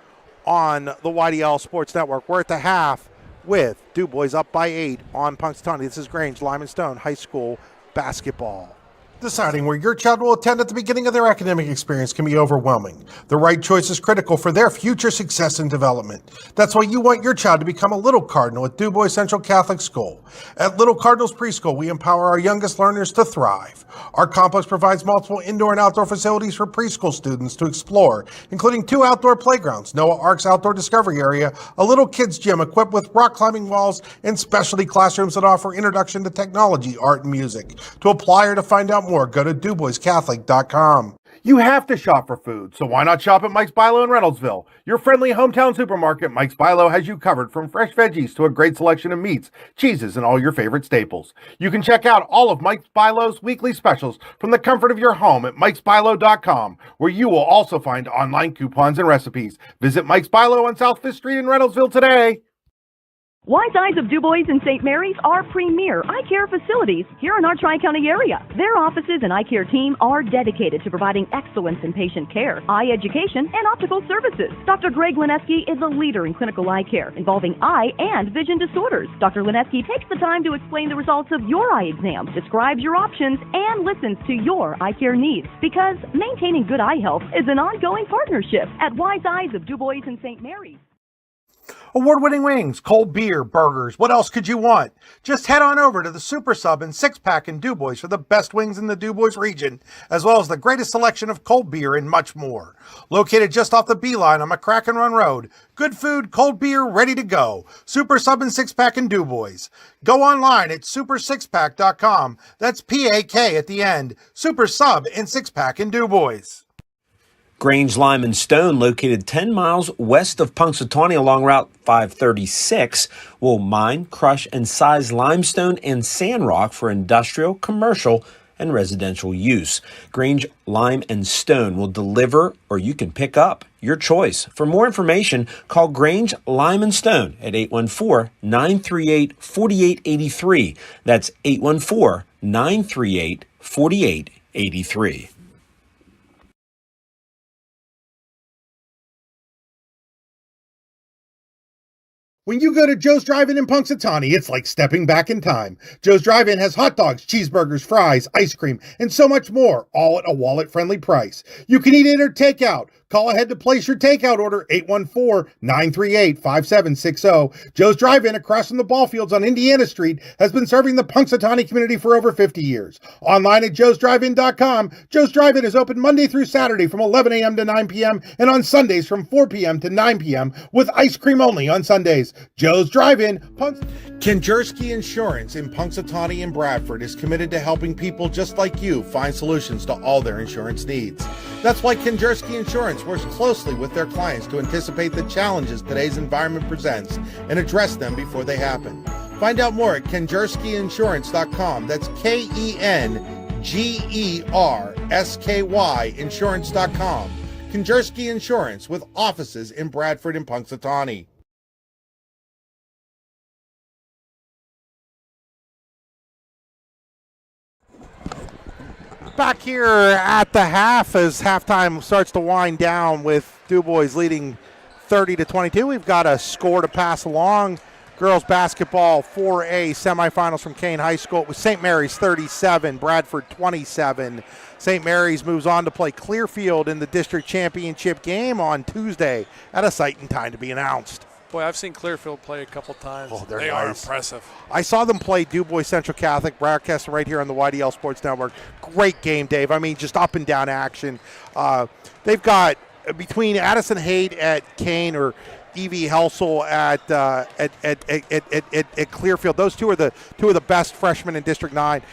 on the YDL Sports Network. We're at the half with DuBois up by 8 on Punxsutawney. This is Grange Lyman Stone High School basketball. Deciding where your child will attend at the beginning of their academic experience can be overwhelming. The right choice is critical for their future success and development. That's why you want your child to become a Little Cardinal at DuBois Central Catholic School. At Little Cardinals Preschool, we empower our youngest learners to thrive. Our complex provides multiple indoor and outdoor facilities for preschool students to explore, including 2 outdoor playgrounds, Noah Ark's outdoor discovery area, a little kids gym equipped with rock climbing walls, and specialty classrooms that offer introduction to technology, art, and music. To apply or to find out more, go to DuBoisCatholic.com. You have to shop for food, so why not shop at Mike's Bilo in Reynoldsville? Your friendly hometown supermarket, Mike's Bilo, has you covered from fresh veggies to a great selection of meats, cheeses, and all your favorite staples. You can check out all of Mike's Bilo's weekly specials from the comfort of your home at Mike'sBilo.com, where you will also find online coupons and recipes. Visit Mike's Bilo on South 5th Street in Reynoldsville today. Wise Eyes of DuBois and St. Mary's are premier eye care facilities here in our Tri-County area. Their offices and eye care team are dedicated to providing excellence in patient care, eye education, and optical services. Dr. Greg Lineski is a leader in clinical eye care involving eye and vision disorders. Dr. Lineski takes the time to explain the results of your eye exam, describes your options, and listens to your eye care needs, because maintaining good eye health is an ongoing partnership at Wise Eyes of DuBois and St. Mary's. Award-winning wings, cold beer, burgers. What else could you want? Just head on over to the Super Sub and 6-pack in DuBois for the best wings in the DuBois region, as well as the greatest selection of cold beer and much more. Located just off the B-line on McCracken Run Road. Good food, cold beer, ready to go. Super Sub and 6-pack in DuBois. Go online at super6pack.com. That's P-A-K at the end. Super Sub and 6-pack in DuBois. Grange Lyman Stone, located 10 miles west of Punxsutawney along Route 536, will mine, crush, and size limestone and sand rock for industrial, commercial, and residential use. Grange Lime and Stone will deliver, or you can pick up, your choice. For more information, call Grange Lime and Stone at 814-938-4883. That's 814-938-4883. When you go to Joe's Drive-In in Punxsutawney, it's like stepping back in time. Joe's Drive-In has hot dogs, cheeseburgers, fries, ice cream, and so much more, all at a wallet-friendly price. You can eat in or take out. Call ahead to place your takeout order, 814-938-5760. Joe's Drive-In across from the ball fields on Indiana Street has been serving the Punxsutawney community for over 50 years. Online at joesdrivein.com. Joe's Drive-In is open Monday through Saturday from 11 a.m. to 9 p.m. and on Sundays from 4 p.m. to 9 p.m. with ice cream only on Sundays. Joe's Drive-In. Kinjerski Insurance in Punxsutawney and Bradford is committed to helping people just like you find solutions to all their insurance needs. That's why Kinjerski Insurance works closely with their clients to anticipate the challenges today's environment presents and address them before they happen. Find out more at KinjerskiInsurance.com. That's KenGersky Insurance.com. Kinjerski Insurance with offices in Bradford and Punxsutawney. Back here at the half as halftime starts to wind down with DuBois leading 30-22. We've got a score to pass along. Girls basketball 4A semifinals from Kane High School. It was St. Mary's 37, Bradford 27. St. Mary's moves on to play Clearfield in the district championship game on Tuesday at a site and time to be announced. Boy, I've seen Clearfield play a couple times. Oh, they are impressive. I saw them play DuBois Central Catholic, broadcasting right here on the YDL Sports Network. Great game, Dave. I mean, just up and down action. They've got between Addison Haight at Kane or Evie Helsel at Clearfield. Those two are the best freshmen in District 9.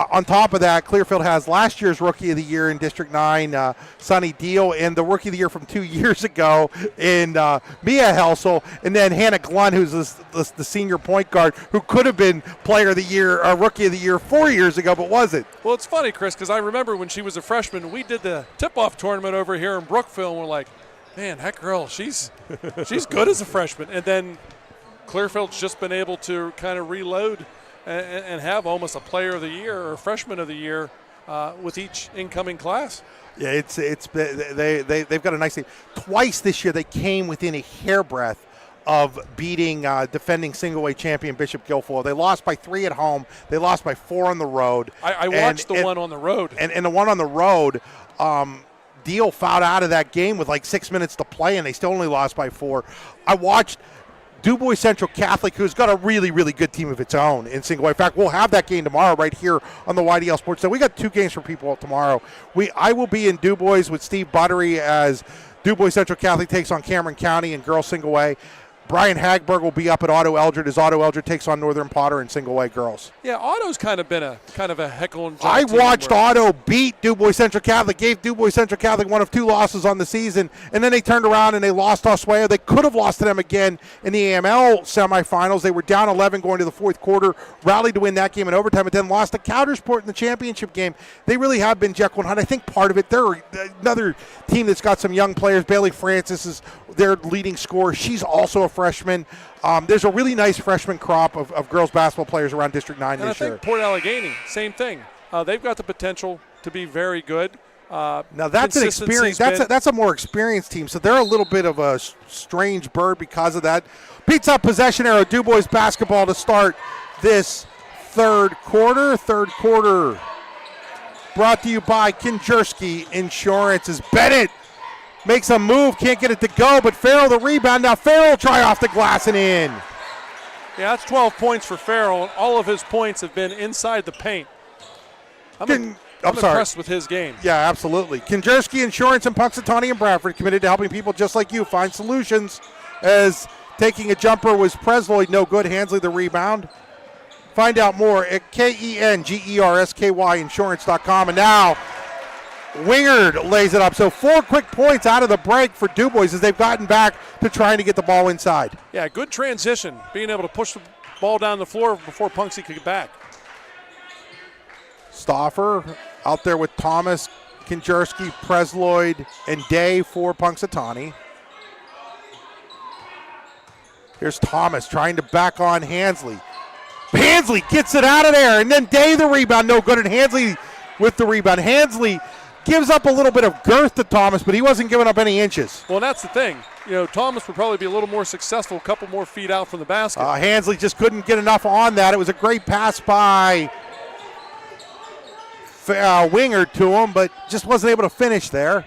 On top of that, Clearfield has last year's Rookie of the Year in District 9, Sonny Deal, and the Rookie of the Year from 2 years ago in Mia Helsel, and then Hannah Glunn, who's the senior point guard, who could have been Player of the Year, Rookie of the Year 4 years ago, but wasn't. Well, it's funny, Chris, because I remember when she was a freshman, we did the tip-off tournament over here in Brookville, and we're like, man, that girl, she's good as a freshman. And then Clearfield's just been able to kind of reload and have almost a Player of the Year or Freshman of the Year with each incoming class. Yeah, they've got a nice team. Twice this year they came within a hairbreadth of beating defending single-A champion Bishop Guilfoyle. They lost by 3 at home. They lost by 4 on the road. I watched the one on the road. And the one on the road, Deal fouled out of that game with like 6 minutes to play, and they still only lost by 4. I watched DuBois Central Catholic, who's got a really, really good team of its own in single A. In fact, we'll have that game tomorrow right here on the YDL Sports Network. We got 2 games for people tomorrow. I will be in DuBois with Steve Buttery as DuBois Central Catholic takes on Cameron County in girls single A. Brian Hagberg will be up at Otto Eldred as Otto Eldred takes on Northern Potter in single A girls. Yeah, Otto's kind of a heckle and I watched Otto beat DuBois Central Catholic, gave DuBois Central Catholic one of 2 losses on the season, and then they turned around and they lost Oswego. They could have lost to them again in the AML semifinals. They were down 11 going to the 4th quarter, rallied to win that game in overtime, but then lost to Coudersport in the championship game. They really have been Jekyll and Hyde. I think part of it, they're another team that's got some young players. Bailey Francis is their leading scorer. She's also a freshman. There's a really nice freshman crop of girls basketball players around District 9 and this year. I think Port Allegheny, same thing. They've got the potential to be very good. Now that's an experience. That's a more experienced team, so they're a little bit of a strange bird because of that. Beats up possession arrow. DuBois basketball to start this third quarter. Third quarter brought to you by Kinjerski Insurance. As Bennett makes a move, can't get it to go, but Farrell the rebound. Now Farrell try off the glass and in. Yeah, that's 12 points for Farrell, and all of his points have been inside the paint. I'm impressed with his game. Yeah, absolutely. Kinjerski Insurance in Punxsutawney and Bradford, committed to helping people just like you find solutions. As taking a jumper was Presloyd, no good. Hansley the rebound. Find out more at KenGersky Insurance.com. And now Wingard lays it up. So 4 quick points out of the break for DuBois as they've gotten back to trying to get the ball inside. Yeah, good transition, being able to push the ball down the floor before Punxsy could get back. Stauffer out there with Thomas, Kinjerski, Presloyd, and Day for Punxsutawney. Here's Thomas trying to back on Hansley. Hansley gets it out of there, and then Day the rebound, no good, and Hansley with the rebound. Hansley gives up a little bit of girth to Thomas, but he wasn't giving up any inches. Well, that's the thing. Thomas would probably be a little more successful, a couple more feet out from the basket. Hansley just couldn't get enough on that. It was a great pass by Winger to him, but just wasn't able to finish there.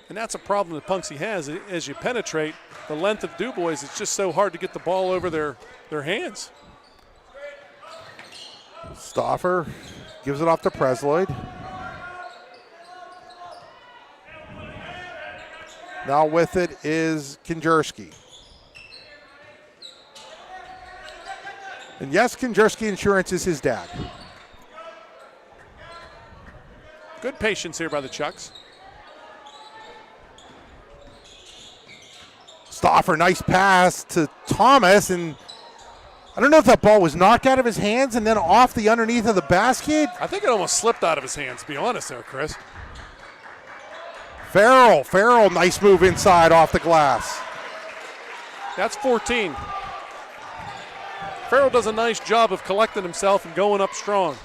And that's a problem that Punxsutawney has. As you penetrate the length of DuBois, it's just so hard to get the ball over their hands. Stauffer gives it off to Presloyd. Now with it is Kinjerski. And yes, Kinjerski Insurance is his dad. Good patience here by the Chucks. Stauffer, nice pass to Thomas, and I don't know if that ball was knocked out of his hands and then off the underneath of the basket. I think it almost slipped out of his hands, to be honest there, Chris. Farrell, nice move inside off the glass. That's 14. Farrell does a nice job of collecting himself and going up strong.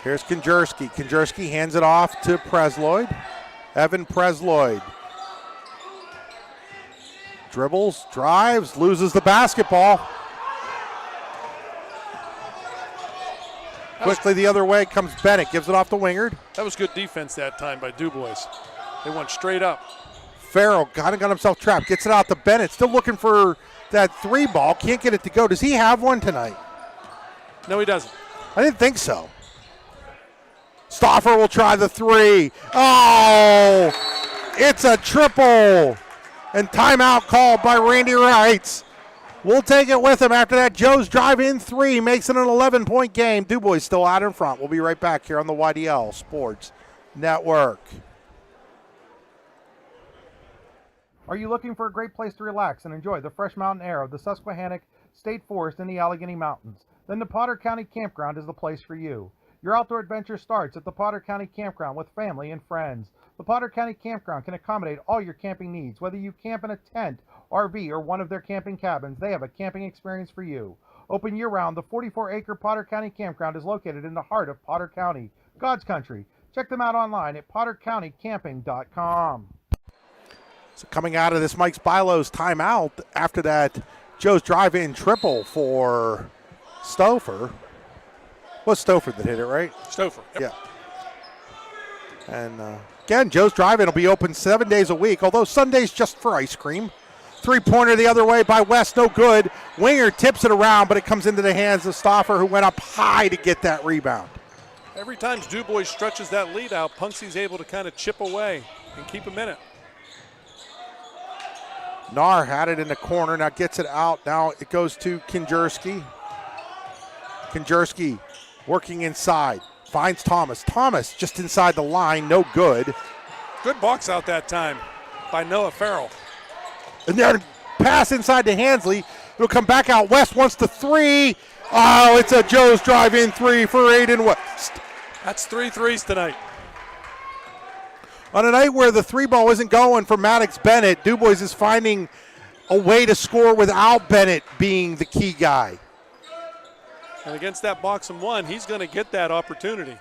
Here's Kinjerski. Kinjerski hands it off to Presloyd. Evan Presloyd. Dribbles, drives, loses the basketball. Quickly the other way comes Bennett, gives it off to Wingard. That was good defense that time by DuBois. They went straight up. Farrell got himself trapped, gets it out to Bennett. Still looking for that three ball, can't get it to go. Does he have one tonight? No, he doesn't. I didn't think so. Stauffer will try the three. Oh, it's a triple. And timeout called by Randy Wrights. We'll take it with him after that. Joe's drive-in three makes it an 11-point game. DuBois still out in front. We'll be right back here on the YDL Sports Network. Are you looking for a great place to relax and enjoy the fresh mountain air of the Susquehannock State Forest in the Allegheny Mountains? Then the Potter County Campground is the place for you. Your outdoor adventure starts at the Potter County Campground with family and friends. The Potter County Campground can accommodate all your camping needs. Whether you camp in a tent, RV, or one of their camping cabins, they have a camping experience for you. Open year-round, the 44-acre Potter County Campground is located in the heart of Potter County, God's country. Check them out online at pottercountycamping.com. So coming out of this Mike Spilo's timeout after that Joe's drive-in triple for Stauffer. Was Stauffer that hit it, right? Stauffer, yep. Yeah. And again, Joe's drive-in will be open 7 days a week, although Sunday's just for ice cream. Three-pointer the other way by West, no good. Winger tips it around, but it comes into the hands of Stauffer, who went up high to get that rebound. Every time DuBois stretches that lead out, Punxsy's able to kind of chip away and keep him in it. Nar had it in the corner, now gets it out. Now it goes to Kinjerski. Kinjerski working inside, finds Thomas. Thomas just inside the line, no good. Good box out that time by Noah Farrell. And then pass inside to Hansley. It'll come back out. West wants the three. Oh, it's a Joe's drive-in three for Aiden West. That's 3 threes tonight. On a night where the three ball isn't going for Maddox Bennett, DuBois is finding a way to score without Bennett being the key guy. And against that box and one, he's going to get that opportunity.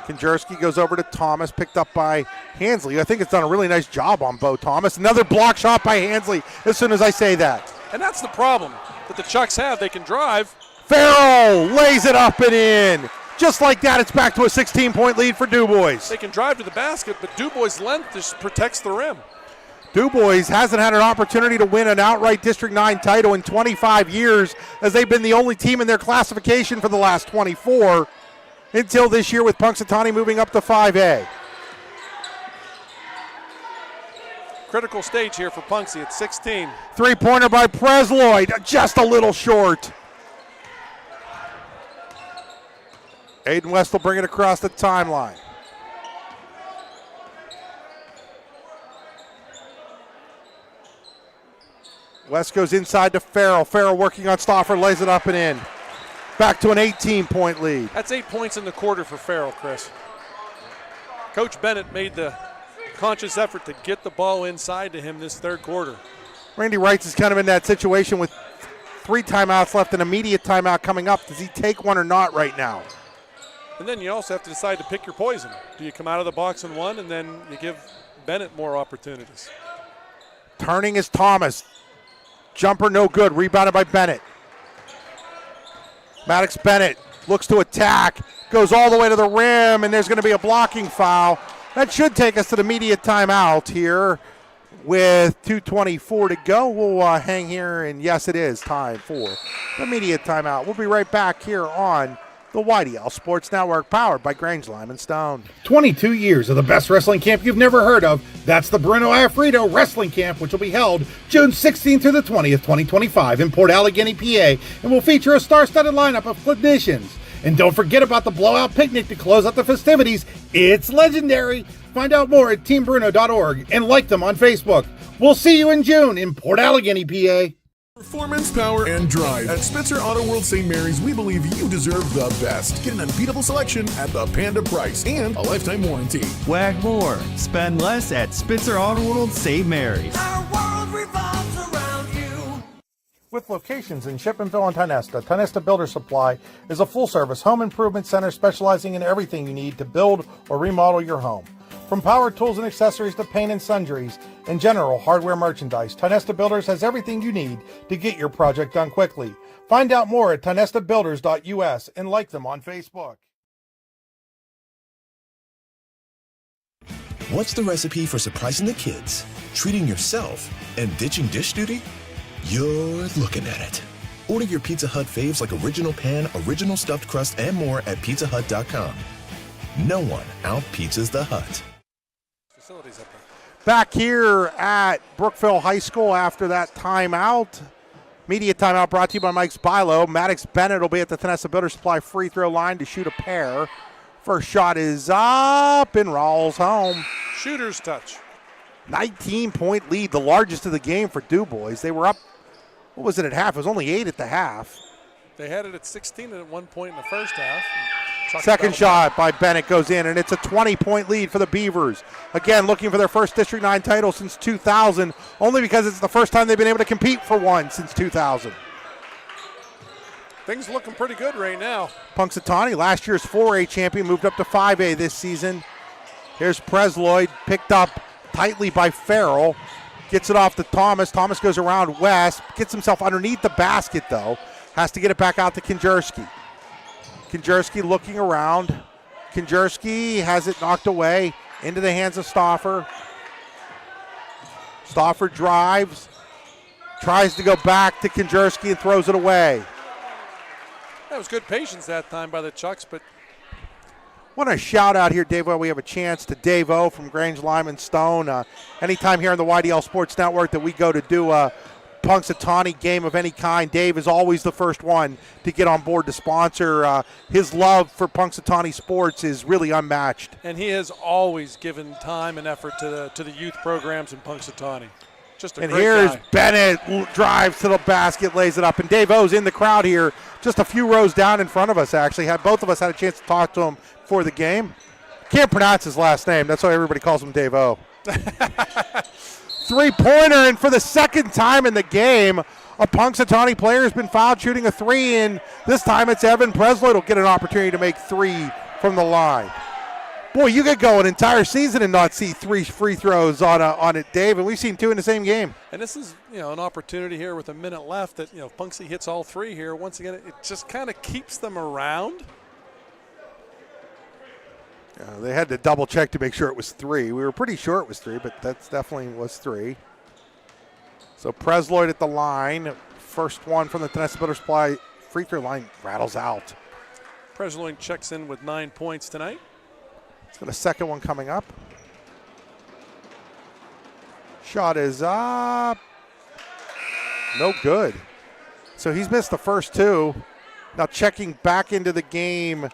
Kinjerski goes over to Thomas, picked up by Hansley. I think it's done a really nice job on Bo Thomas. Another block shot by Hansley as soon as I say that. And that's the problem that the Chucks have. They can drive. Farrell lays it up and in. Just like that, it's back to a 16-point lead for DuBois. They can drive to the basket, but DuBois' length just protects the rim. DuBois hasn't had an opportunity to win an outright District 9 title in 25 years, as they've been the only team in their classification for the last 24 until this year, with Punxsutawney moving up to 5A. Critical stage here for Punxsy at 16. Three-pointer by Presloyd, just a little short. Aiden West will bring it across the timeline. West goes inside to Farrell. Farrell working on Stauffer, lays it up and in. Back to an 18-point lead. That's 8 points in the quarter for Farrell, Chris. Coach Bennett made the conscious effort to get the ball inside to him this third quarter. Randy Wrights is kind of in that situation with 3 timeouts left, an immediate timeout coming up. Does he take one or not right now? And then you also have to decide to pick your poison. Do you come out of the box in one, and then you give Bennett more opportunities? Turning is Thomas. Jumper no good. Rebounded by Bennett. Maddox Bennett looks to attack. Goes all the way to the rim, and there's going to be a blocking foul. That should take us to the immediate timeout here with 2:24 to go. We'll hang here, and yes, it is time for the immediate timeout. We'll be right back here on the YDL Sports Network, powered by Grange, Lime & Stone. 22 years of the best wrestling camp you've never heard of. That's the Bruno Alfredo Wrestling Camp, which will be held June 16th through the 20th, 2025 in Port Allegany, PA, and will feature a star-studded lineup of clinicians. And don't forget about the blowout picnic to close out the festivities. It's legendary. Find out more at teambruno.org and like them on Facebook. We'll see you in June in Port Allegany, PA. Performance, power, and drive. At Spitzer Auto World St. Mary's, we believe you deserve the best. Get an unbeatable selection at the Panda price and a lifetime warranty. Wag more. Spend less at Spitzer Auto World St. Mary's. Our world revolves around you. With locations in Shippenville and Tionesta, Tionesta Builder Supply is a full-service home improvement center specializing in everything you need to build or remodel your home. From power tools and accessories to paint and sundries and general hardware merchandise, Tionesta Builders has everything you need to get your project done quickly. Find out more at tionestabuilders.us and like them on Facebook. What's the recipe for surprising the kids, treating yourself, and ditching dish duty? You're looking at it. Order your Pizza Hut faves like original pan, original stuffed crust, and more at pizzahut.com. No one out-pizzas the Hut. Facilities up there. Back here at Brookville High School after that timeout. Media timeout brought to you by Mike's Bilo. Maddox Bennett will be at the Tionesta Builder Supply free throw line to shoot a pair. First shot is up and rolls home. Shooter's touch. 19-point lead, the largest of the game for DuBois. They were up, what was it at half? It was only 8 at the half. They had it at 16 at one point in the first half. Second shot by Bennett goes in, and it's a 20-point lead for the Beavers. Again, looking for their first District 9 title since 2000, only because it's the first time they've been able to compete for one since 2000. Things looking pretty good right now. Punxsutawney, last year's 4A champion, moved up to 5A this season. Here's Presloyd, picked up tightly by Farrell. Gets it off to Thomas. Thomas goes around West, gets himself underneath the basket, though. Has to get it back out to Kinjerski. Kinjerski looking around. Kinjerski has it knocked away into the hands of Stauffer. Stauffer drives, tries to go back to Kinjerski and throws it away. That was good patience that time by the Chucks, but want to shout out here, Dave, while we have a chance, to Dave O from Grange, Lime & Stone. Anytime here on the YDL Sports Network that we go to do a Punxsutawney game of any kind, Dave is always the first one to get on board to sponsor. His love for Punxsutawney sports is really unmatched. And he has always given time and effort to the youth programs in Punxsutawney. Just a and great here's guy. Bennett, drives to the basket, lays it up, and Dave O's in the crowd here, just a few rows down in front of us, actually. Both of us had a chance to talk to him before the game. Can't pronounce his last name. That's why everybody calls him Dave O. Three-pointer, and for the second time in the game, a Punxsutawney player has been fouled shooting a three, and this time it's Evan Presloyd will get an opportunity to make three from the line. Boy, you could go an entire season and not see 3 free throws on it, Dave, and we've seen 2 in the same game. And this is, an opportunity here with a minute left that, if Punxsy hits all 3 here, once again, it just kind of keeps them around. They had to double check to make sure it was 3. We were pretty sure it was 3, but that definitely was 3. So Presloyd at the line. First one from the Tionesta Builder Supply free throw line rattles out. Presloyd checks in with 9 points tonight. He's got a second one coming up. Shot is up. No good. So he's missed the first 2. Now checking back into the game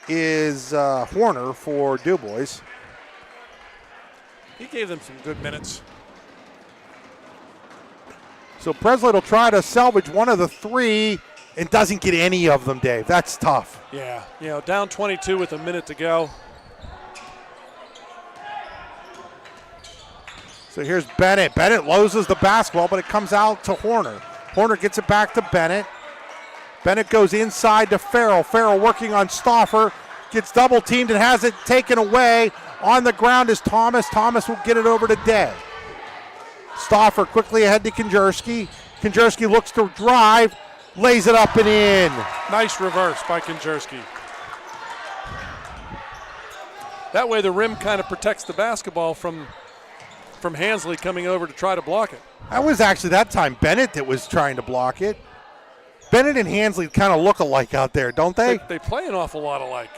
is Horner for DuBois. He gave them some good minutes. So Presloyd will try to salvage one of the 3 and doesn't get any of them, Dave. That's tough. Yeah, down 22 with a minute to go. So here's Bennett. Bennett loses the basketball, but it comes out to Horner. Horner gets it back to Bennett. Bennett goes inside to Farrell. Farrell working on Stauffer. Gets double teamed and has it taken away. On the ground is Thomas. Thomas will get it over to Day. Stauffer quickly ahead to Konjerski. Konjerski looks to drive. Lays it up and in. Nice reverse by Konjerski. That way the rim kind of protects the basketball from Hansley coming over to try to block it. That was actually that time Bennett that was trying to block it. Bennett and Hansley kind of look alike out there, don't they? They play an awful lot alike.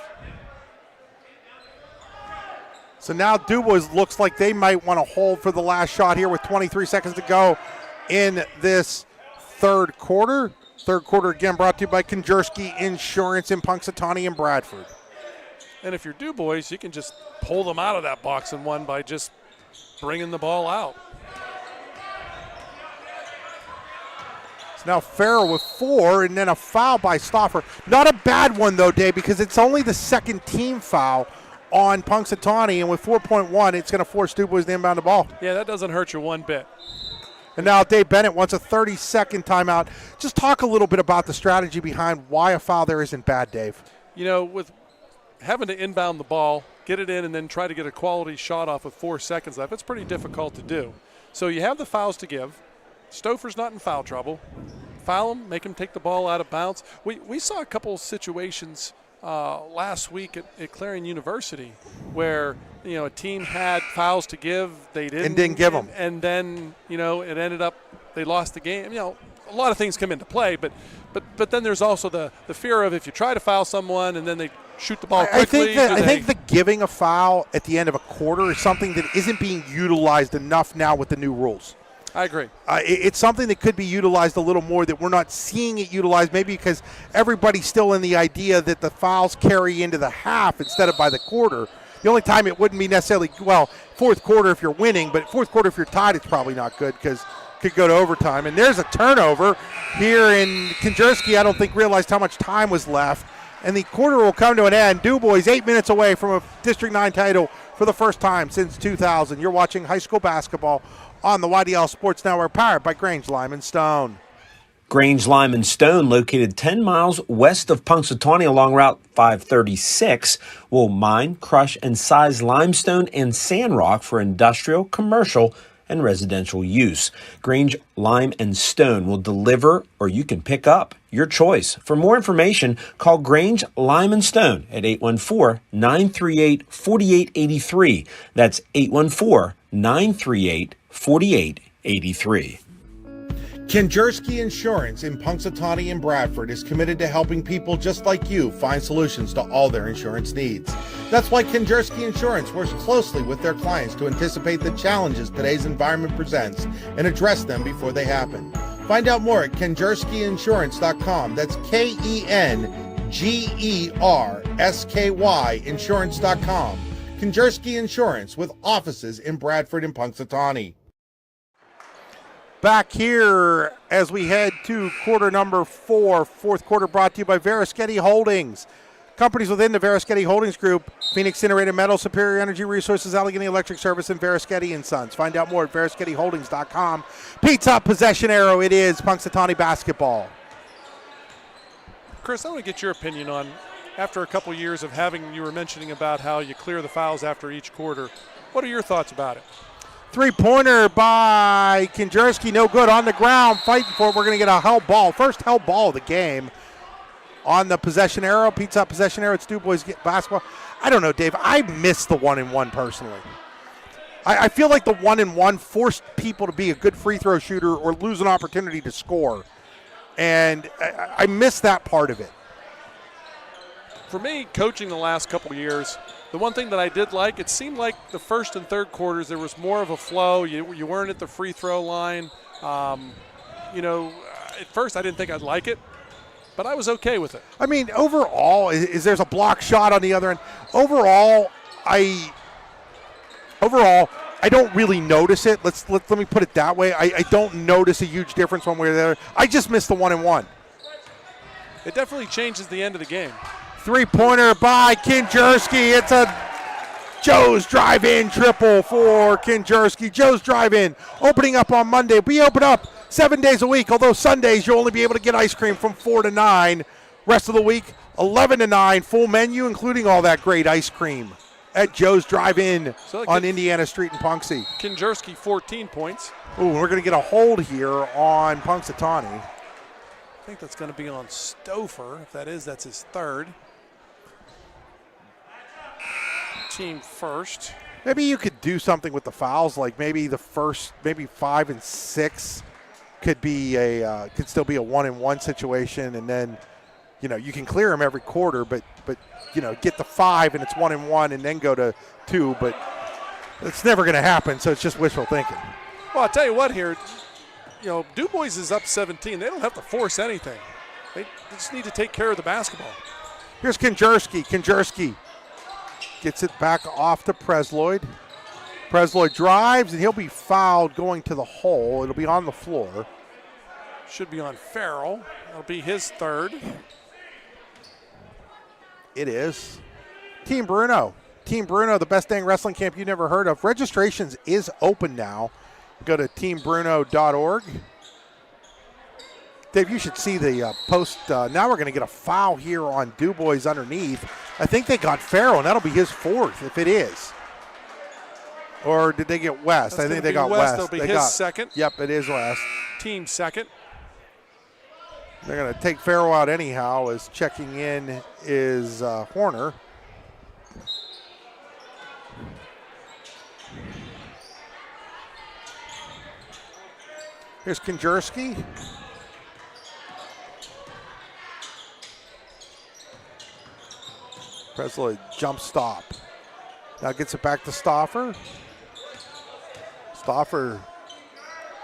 So now DuBois looks like they might want to hold for the last shot here with 23 seconds to go in this third quarter. Third quarter again brought to you by Konjerski Insurance in Punxsutawney and Bradford. And if you're DuBois, you can just pull them out of that box and one by just bringing the ball out. So now Farrell with 4 and then a foul by Stauffer. Not a bad one though, Dave, because it's only the second team foul on Punxsutawney, and with 4.1, it's going to force DuBois to inbound the ball. Yeah, that doesn't hurt you one bit. And now Dave Bennett wants a 30-second timeout. Just talk a little bit about the strategy behind why a foul there isn't bad, Dave. You know, with having to inbound the ball, get it in, and then try to get a quality shot off with 4 seconds left, it's pretty difficult to do. So you have the fouls to give. Stouffer's not in foul trouble. Foul him, make him take the ball out of bounds. We saw a couple of situations last week at Clarion University where, you know, a team had fouls to give, they didn't give them. And then, you know, it ended up they lost the game. You know, a lot of things come into play, but then there's also the fear of if you try to foul someone and then they shoot the ball quickly. I think the giving a foul at the end of a quarter is something that isn't being utilized enough now with the new rules. I agree. It's something that could be utilized a little more that we're not seeing it utilized, maybe because everybody's still in the idea that the fouls carry into the half instead of by the quarter. The only time it wouldn't be necessarily, well, fourth quarter if you're winning, but fourth quarter if you're tied, it's probably not good because it could go to overtime. And there's a turnover here, in Konjerski, I don't think realized how much time was left. And the quarter will come to an end. DuBois 8 minutes away from a District 9 title for the first time since 2000. You're watching high school basketball on the YDL Sports Network, powered by Grange, Lime & Stone. Grange, Lime & Stone, located 10 miles west of Punxsutawney along Route 536, will mine, crush, and size limestone and sand rock for industrial, commercial, and residential use. Grange, Lime & Stone will deliver, or you can pick up, your choice. For more information, call Grange, Lime & Stone at 814-938-4883. That's 814-938-4883. Konjerski Insurance in Punxsutawney and Bradford is committed to helping people just like you find solutions to all their insurance needs. That's why Konjerski Insurance works closely with their clients to anticipate the challenges today's environment presents and address them before they happen. Find out more at KonjerskiInsurance.com. That's KenGersky Insurance.com. Konjerski Insurance with offices in Bradford and Punxsutawney. Back here as we head to quarter number 4, fourth quarter brought to you by Verischetti Holdings. Companies within the Verischetti Holdings Group: Phoenix Integrated Metal, Superior Energy Resources, Allegheny Electric Service, and Verischetti & Sons. Find out more at VerischettiHoldings.com. Pizza Hut Possession Arrow, it is Punxsutawney basketball. Chris, I want to get your opinion on, after a couple years of having, you were mentioning about how you clear the fouls after each quarter. What are your thoughts about it? Three-pointer by Konjerski, no good, on the ground, fighting for it. We're going to get a held ball, first held ball of the game on the possession arrow. Pizza Hut Possession Arrow, it's DuBois basketball. I don't know, Dave, I miss the 1-and-1 personally. I feel like the 1-and-1 forced people to be a good free throw shooter or lose an opportunity to score, and I miss that part of it. For me, coaching the last couple years, the one thing that I did like, it seemed like the first and third quarters there was more of a flow. You weren't at the free throw line. You know, at first I didn't think I'd like it, but I was okay with it. I mean, overall, is there's a block shot on the other end. Overall, I don't really notice it. Let me put it that way. I don't notice a huge difference one way or the other. I just miss the 1-and-1. It definitely changes the end of the game. Three-pointer by Konjerski. It's a Joe's drive-in triple for Kinjerski. Joe's drive-in opening up on Monday. We open up 7 days a week, although Sundays you'll only be able to get ice cream from 4 to 9. Rest of the week, 11 to 9. Full menu, including all that great ice cream at Joe's Drive-In on Indiana Street in Punxsutawney. Kinjerski, 14 points. Ooh, we're going to get a hold here on Punxsutawney. I think that's going to be on Stouffer. If that is, that's his third. Team first. Maybe you could do something with the fouls, like maybe the first, maybe 5 and 6 could be could still be a 1-and-1 situation, and then you can clear them every quarter, but get the 5 and it's 1-and-1, and then go to 2, but it's never going to happen. So it's just wishful thinking. Well, I'll tell you what here. DuBois is up 17. They don't have to force anything. They just need to take care of the basketball. Here's Kinjerski. Kinjerski gets it back off to Presloyd. Presloyd drives, and he'll be fouled going to the hole. It'll be on the floor. Should be on Farrell. That'll be his third. It is. Team Bruno. Team Bruno, the best dang wrestling camp you never heard of. Registrations is open now. Go to teambruno.org. Dave, you should see the post. Now we're going to get a foul here on DuBois underneath. I think they got Farrell, and that'll be his 4th, if it is. Or did they get West? That's I think they got West. West. That'll be his second. Yep, it is West. Team second. They're going to take Farrell out anyhow, as checking in is Horner. Here's Kinjerski. Presloyd jump stop. Now gets it back to Stauffer. Stauffer,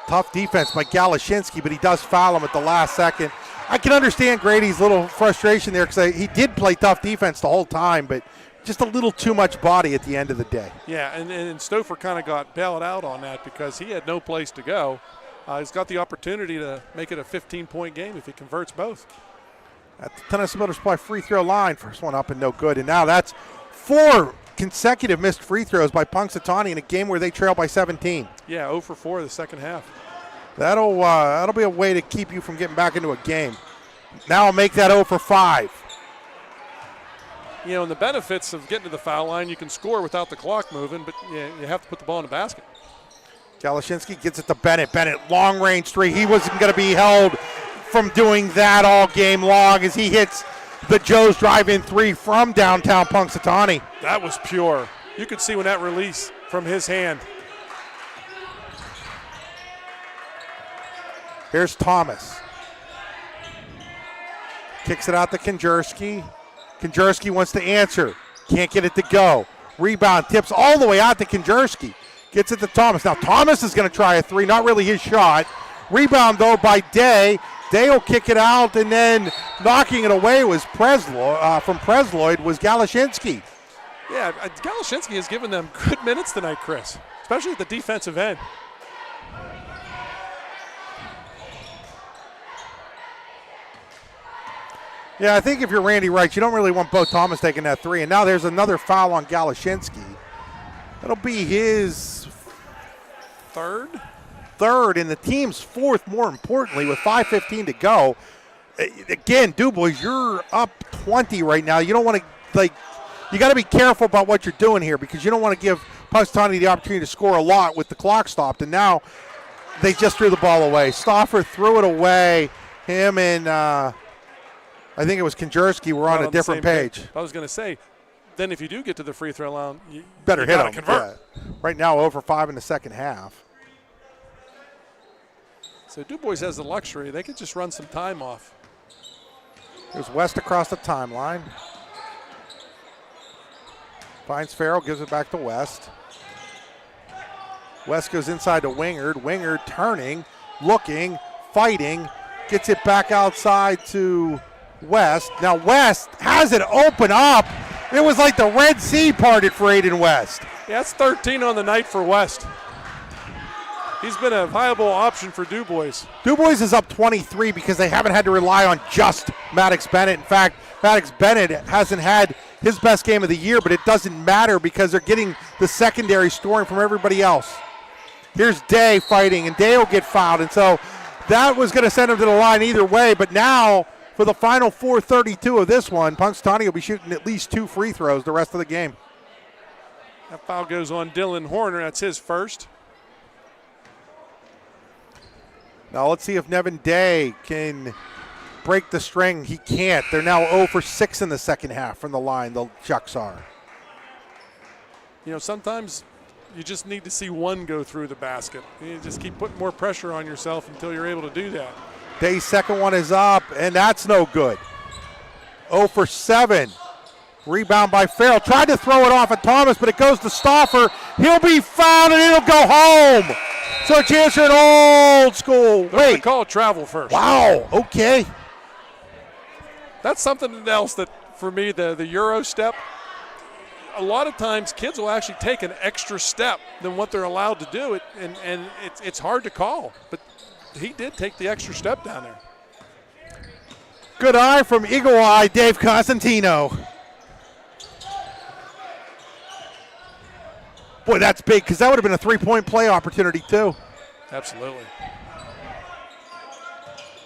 tough defense by Galashinsky, but he does foul him at the last second. I can understand Grady's little frustration there, because he did play tough defense the whole time, but just a little too much body at the end of the day. Yeah, and Stouffer kind of got bailed out on that because he had no place to go. He's got the opportunity to make it a 15-point game if he converts both. At the Tennessee Motor Supply free throw line, first one up and no good. And now that's 4 consecutive missed free throws by Punxsutawney in a game where they trail by 17. Yeah, 0 for 4 the second half. That'll be a way to keep you from getting back into a game. Now I'll make that 0 for 5. And the benefits of getting to the foul line, you can score without the clock moving, but you have to put the ball in the basket. Galashinsky gets it to Bennett. Bennett, long range 3. He wasn't going to be held from doing that all game long as he hits the Joe's drive-in 3 from downtown Punxsutawney. That was pure. You could see when that release from his hand. Here's Thomas. Kicks it out to Kinjerski. Kinjerski wants to answer. Can't get it to go. Rebound, tips all the way out to Kinjerski. Gets it to Thomas. Now Thomas is going to try a 3. Not really his shot. Rebound, though, by Day. Day will kick it out, and then knocking it away was from Presloyd was Galashinsky. Yeah, Galashinsky has given them good minutes tonight, Chris, especially at the defensive end. Yeah, I think if you're Randy Wright, you don't really want Bo Thomas taking that 3. And now there's another foul on Galashinsky. That'll be his third, and the team's 4th, more importantly, with 5:15 to go. Again, DuBois, you're up 20 right now. You don't want to, you got to be careful about what you're doing here, because you don't want to give Punxsutawney the opportunity to score a lot with the clock stopped. And now they just threw the ball away. Stauffer threw it away. Him and I think it was Kinjerski were on a different page. I was going to say, then if you do get to the free throw line, you better hit them. Convert. Yeah. Right now, 0 for 5 in the second half. So DuBois has the luxury. They could just run some time off. There's West across the timeline. Finds Farrell, gives it back to West. West goes inside to Wingard. Wingard turning, looking, fighting, gets it back outside to West. Now West has it open up. It was like the Red Sea parted for Aiden West. Yeah, that's 13 on the night for West. He's been a viable option for DuBois. DuBois is up 23 because they haven't had to rely on just Maddox Bennett. In fact, Maddox Bennett hasn't had his best game of the year, but it doesn't matter because they're getting the secondary scoring from everybody else. Here's Day fighting, and Day will get fouled, and so that was going to send him to the line either way, but now for the final 4:32 of this one, Punxsutawney will be shooting at least 2 free throws the rest of the game. That foul goes on Dylan Horner. That's his first. Now let's see if Nevin Day can break the string. He can't. They're now 0 for 6 in the second half from the line, the Chucks are. You know, sometimes you just need to see one go through the basket. You just keep putting more pressure on yourself until you're able to do that. Day's second one is up, and that's no good. 0 for 7. Rebound by Farrell. Tried to throw it off at Thomas, but it goes to Stauffer. He'll be fouled, and it'll go home. So a chance for an old school. Wait. Call travel first. Wow, okay. That's something else that, for me, the Euro step, a lot of times kids will actually take an extra step than what they're allowed to do, and it's hard to call. But he did take the extra step down there. Good eye from Eagle Eye, Dave Constantino. Boy, that's big, because that would have been a three-point play opportunity, too. Absolutely.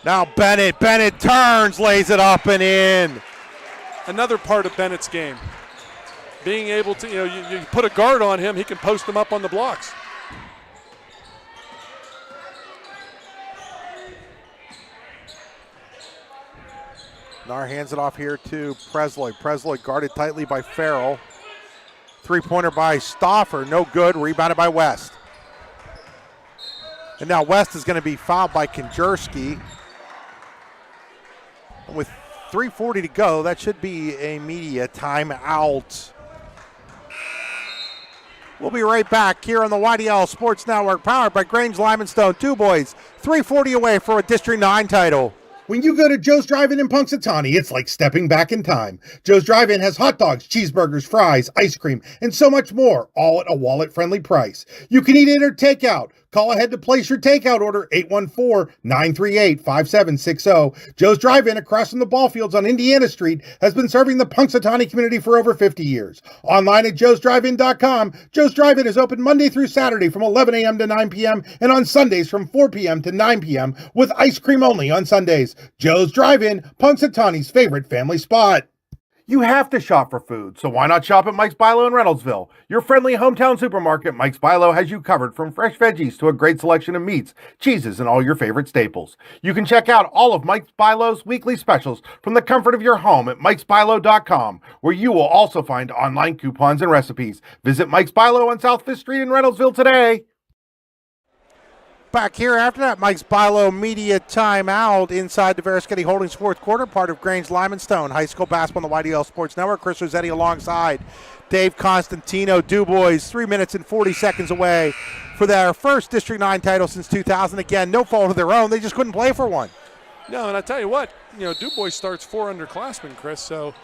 Now Bennett turns, lays it up and in. Another part of Bennett's game. Being able to, you put a guard on him, he can post them up on the blocks. Nar hands it off here to Presloy. Presloy guarded tightly by Farrell. Three-pointer by Stauffer, no good, rebounded by West. And now West is going to be fouled by Konjerski. With 3:40 to go, that should be a media timeout. We'll be right back here on the YDL Sports Network, powered by Grange, Lyman Stone, DuBois. 3:40 away for a District 9 title. When you go to Joe's Drive-In in Punxsutawney, it's like stepping back in time. Joe's Drive-In has hot dogs, cheeseburgers, fries, ice cream, and so much more, all at a wallet-friendly price. You can eat in or take out. Call ahead to place your takeout order, 814-938-5760. Joe's Drive-In across from the ball fields on Indiana Street has been serving the Punxsutawney community for over 50 years. Online at joesdrivein.com, Joe's Drive-In is open Monday through Saturday from 11 a.m. to 9 p.m. and on Sundays from 4 p.m. to 9 p.m. with ice cream only on Sundays. Joe's Drive-In, Punxsutawney's favorite family spot. You have to shop for food, so why not shop at Mike's Bilo in Reynoldsville? Your friendly hometown supermarket, Mike's Bilo, has you covered from fresh veggies to a great selection of meats, cheeses, and all your favorite staples. You can check out all of Mike's Bilo's weekly specials from the comfort of your home at mikesbilo.com, where you will also find online coupons and recipes. Visit Mike's Bilo on South 5th Street in Reynoldsville today. Back here after that, Mike's Bilo media timeout inside the Verisketty Holdings fourth quarter, part of Grange Lyman Stone High School Basketball on the YDL Sports Network. Chris Rossetti alongside Dave Constantino. DuBois 3 minutes and 40 seconds away for their first District 9 title since 2000. Again, no fault of their own. They just couldn't play for one. No, and I tell you what, DuBois starts 4 underclassmen, Chris, so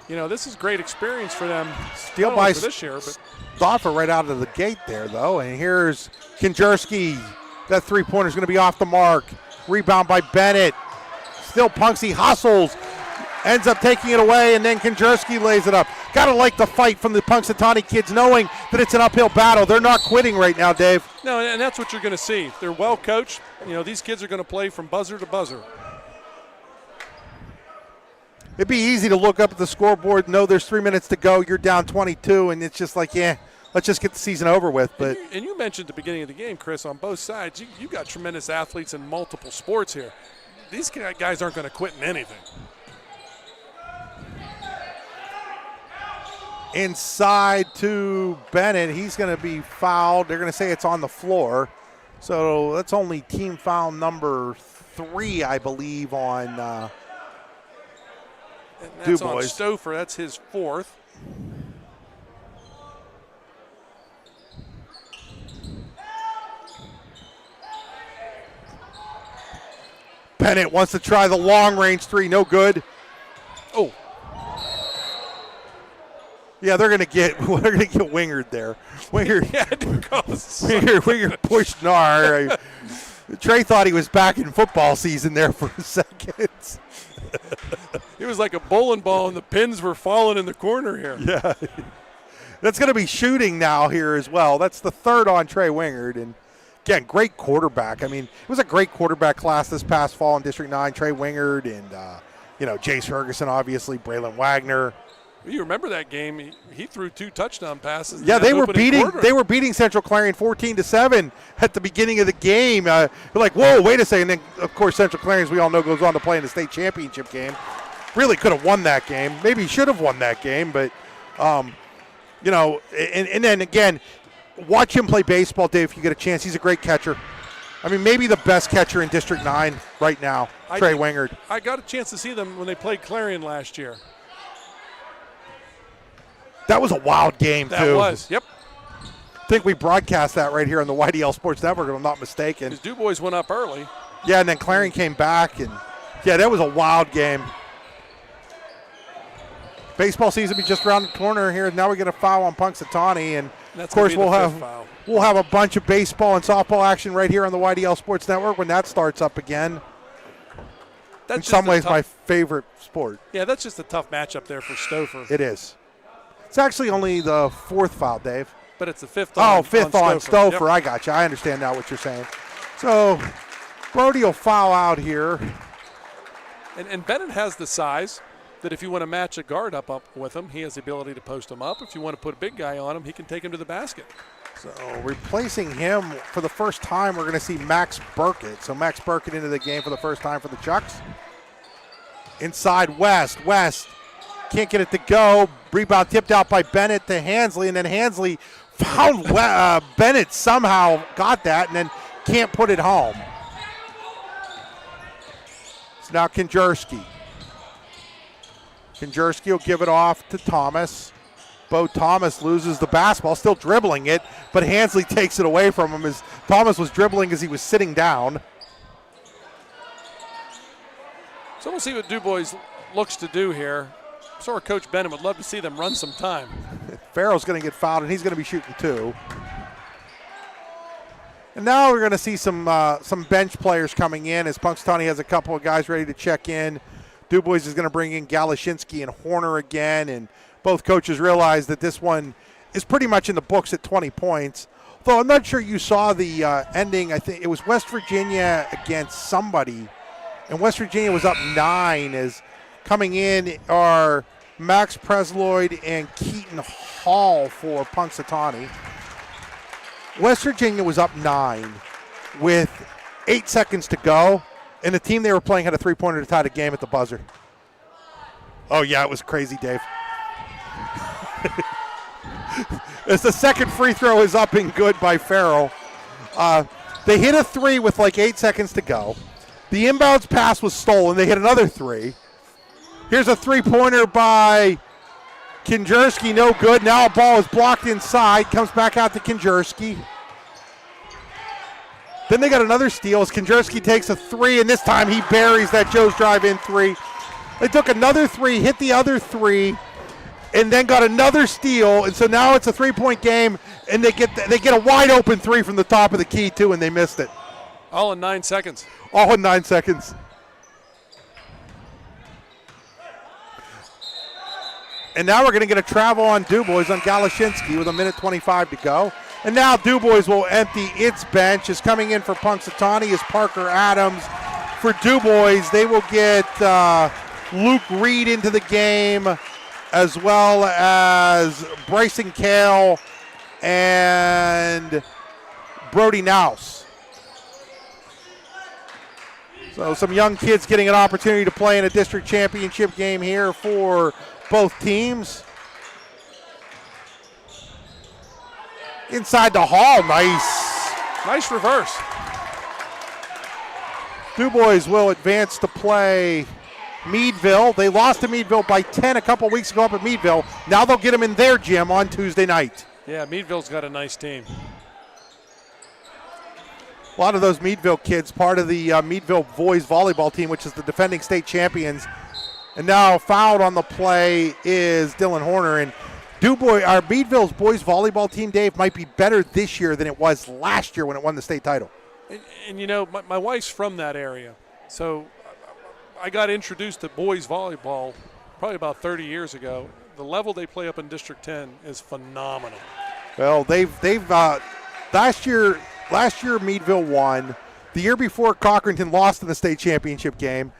this is great experience for them. Steal by for this year, but Stauffer right out of the gate there, though. And here's Konjerski. That three-pointer is going to be off the mark. Rebound by Bennett. Still Punxsy hustles. Ends up taking it away, and then Konjerski lays it up. Got to like the fight from the Punxsutawney kids, knowing that it's an uphill battle. They're not quitting right now, Dave. No, and that's what you're going to see. They're well coached. These kids are going to play from buzzer to buzzer. It'd be easy to look up at the scoreboard, know there's 3 minutes to go, you're down 22, and it's just like, let's just get the season over with. But and you mentioned at the beginning of the game, Chris, on both sides, you got tremendous athletes in multiple sports here. These guys aren't going to quit in anything. Inside to Bennett. He's going to be fouled. They're going to say it's on the floor. So that's only team foul number 3, I believe, on That's DuBois. on Stauffer. That's his 4th. Bennett wants to try the long-range 3. No good. Oh. Yeah, they're gonna get wingered there. Winger pushed Nar. Trey thought he was back in football season there for a second. It was like a bowling ball, and the pins were falling in the corner here. Yeah. That's going to be shooting now here as well. That's the third on Trey Wingard. And, again, great quarterback. I mean, it was a great quarterback class this past fall in District 9. Trey Wingard and, Jace Ferguson, obviously, Braylon Wagner. You remember that game? He threw 2 touchdown passes. Yeah, they were beating Central Clarion 14-7 at the beginning of the game. We're like, whoa, wait a second. And then, of course, Central Clarion, as we all know, goes on to play in the state championship game. Really could have won that game. Maybe should have won that game, but and then again, watch him play baseball, Dave, if you get a chance. He's a great catcher. I mean, maybe the best catcher in District 9 right now, Trey Wingard. I got a chance to see them when they played Clarion last year. That was a wild game, too. That was, yep. I think we broadcast that right here on the YDL Sports Network, if I'm not mistaken. Because DuBois went up early. Yeah, and then Clarion came back, and, yeah, that was a wild game. Baseball season will be just around the corner here. Now we get a foul on Punxsutawney, and of course we'll have a bunch of baseball and softball action right here on the YDL Sports Network when that starts up again. In some ways, my favorite sport. Yeah, that's just a tough matchup there for Stouffer. It is. It's actually only the 4th foul, Dave. But it's the 5th on fifth on Stouffer. Yep. I got you. I understand now what you're saying. So Brody will foul out here. And Bennett has the size that if you want to match a guard up with him, he has the ability to post him up. If you want to put a big guy on him, he can take him to the basket. So replacing him for the first time, we're going to see Max Burkett. So Max Burkett into the game for the first time for the Chucks. Inside West. West can't get it to go. Rebound tipped out by Bennett to Hansley, and then Hansley found Bennett somehow got that and then can't put it home. It's now Konjerski. Konjerski will give it off to Thomas. Bo Thomas loses the basketball, still dribbling it, but Hansley takes it away from him as Thomas was dribbling as he was sitting down. So we'll see what DuBois looks to do here. So our Coach Bennett would love to see them run some time. Farrell's going to get fouled, and he's going to be shooting 2. And now we're going to see some bench players coming in as Punxsutawney has a couple of guys ready to check in. DuBois is going to bring in Galashinsky and Horner again, and both coaches realize that this one is pretty much in the books at 20 points. Though I'm not sure you saw the ending. I think it was West Virginia against somebody, and West Virginia was up 9 as coming in are Max Presloyd and Keaton Hall for Punxsutawney. West Virginia was up 9 with 8 seconds to go. And the team they were playing had a 3-pointer to tie the game at the buzzer. Oh, yeah, it was crazy, Dave. As the second free throw is up and good by Farrell. They hit a 3 with like 8 seconds to go. The inbounds pass was stolen. They hit another 3. Here's a 3-pointer by Konjerski, no good. Now a ball is blocked inside. Comes back out to Konjerski. Then they got another steal as Konjerski takes a 3, and this time he buries that Joe's drive-in 3. They took another 3, hit the other 3, and then got another steal. And so now it's a 3-point game, and they get a wide-open 3 from the top of the key, too, and they missed it. All in 9 seconds. All in 9 seconds. And now we're going to get a travel on DuBois on Galashinsky with 1:25 to go. And now DuBois will empty its bench. Is coming in for Punxsutawney is Parker Adams. For DuBois, they will get Luke Reed into the game, as well as Bryson Kale and Brody Nouse. So some young kids getting an opportunity to play in a district championship game here for both teams. Inside the hall, nice reverse. DuBois will advance to play Meadville. They lost to Meadville by 10 a couple weeks ago up at Meadville. Now they'll get them in their gym on Tuesday night. Yeah, Meadville's got a nice team. A lot of those Meadville kids, part of the Meadville boys volleyball team, which is the defending state champions. And now fouled on the play is Dylan Horner. And DuBois, Meadville's boys volleyball team, Dave, might be better this year than it was last year when it won the state title. And you know, my wife's from that area. So I got introduced to boys volleyball probably about 30 years ago. The level they play up in District 10 is phenomenal. Well, they've last year Meadville won. The year before, Cochranton lost in the state championship game.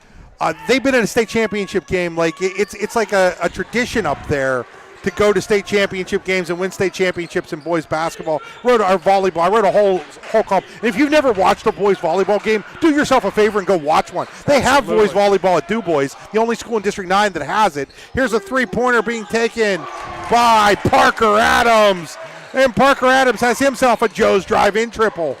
They've been in a state championship game like it's like a tradition up there to go to state championship games and win state championships in boys basketball. Volleyball. I wrote a whole column. And if you've never watched a boys volleyball game, do yourself a favor and go watch one. They have boys volleyball at DuBois, the only school in District 9 that has it. Here's a three-pointer being taken by Parker Adams. And Parker Adams has himself a Joe's drive-in triple.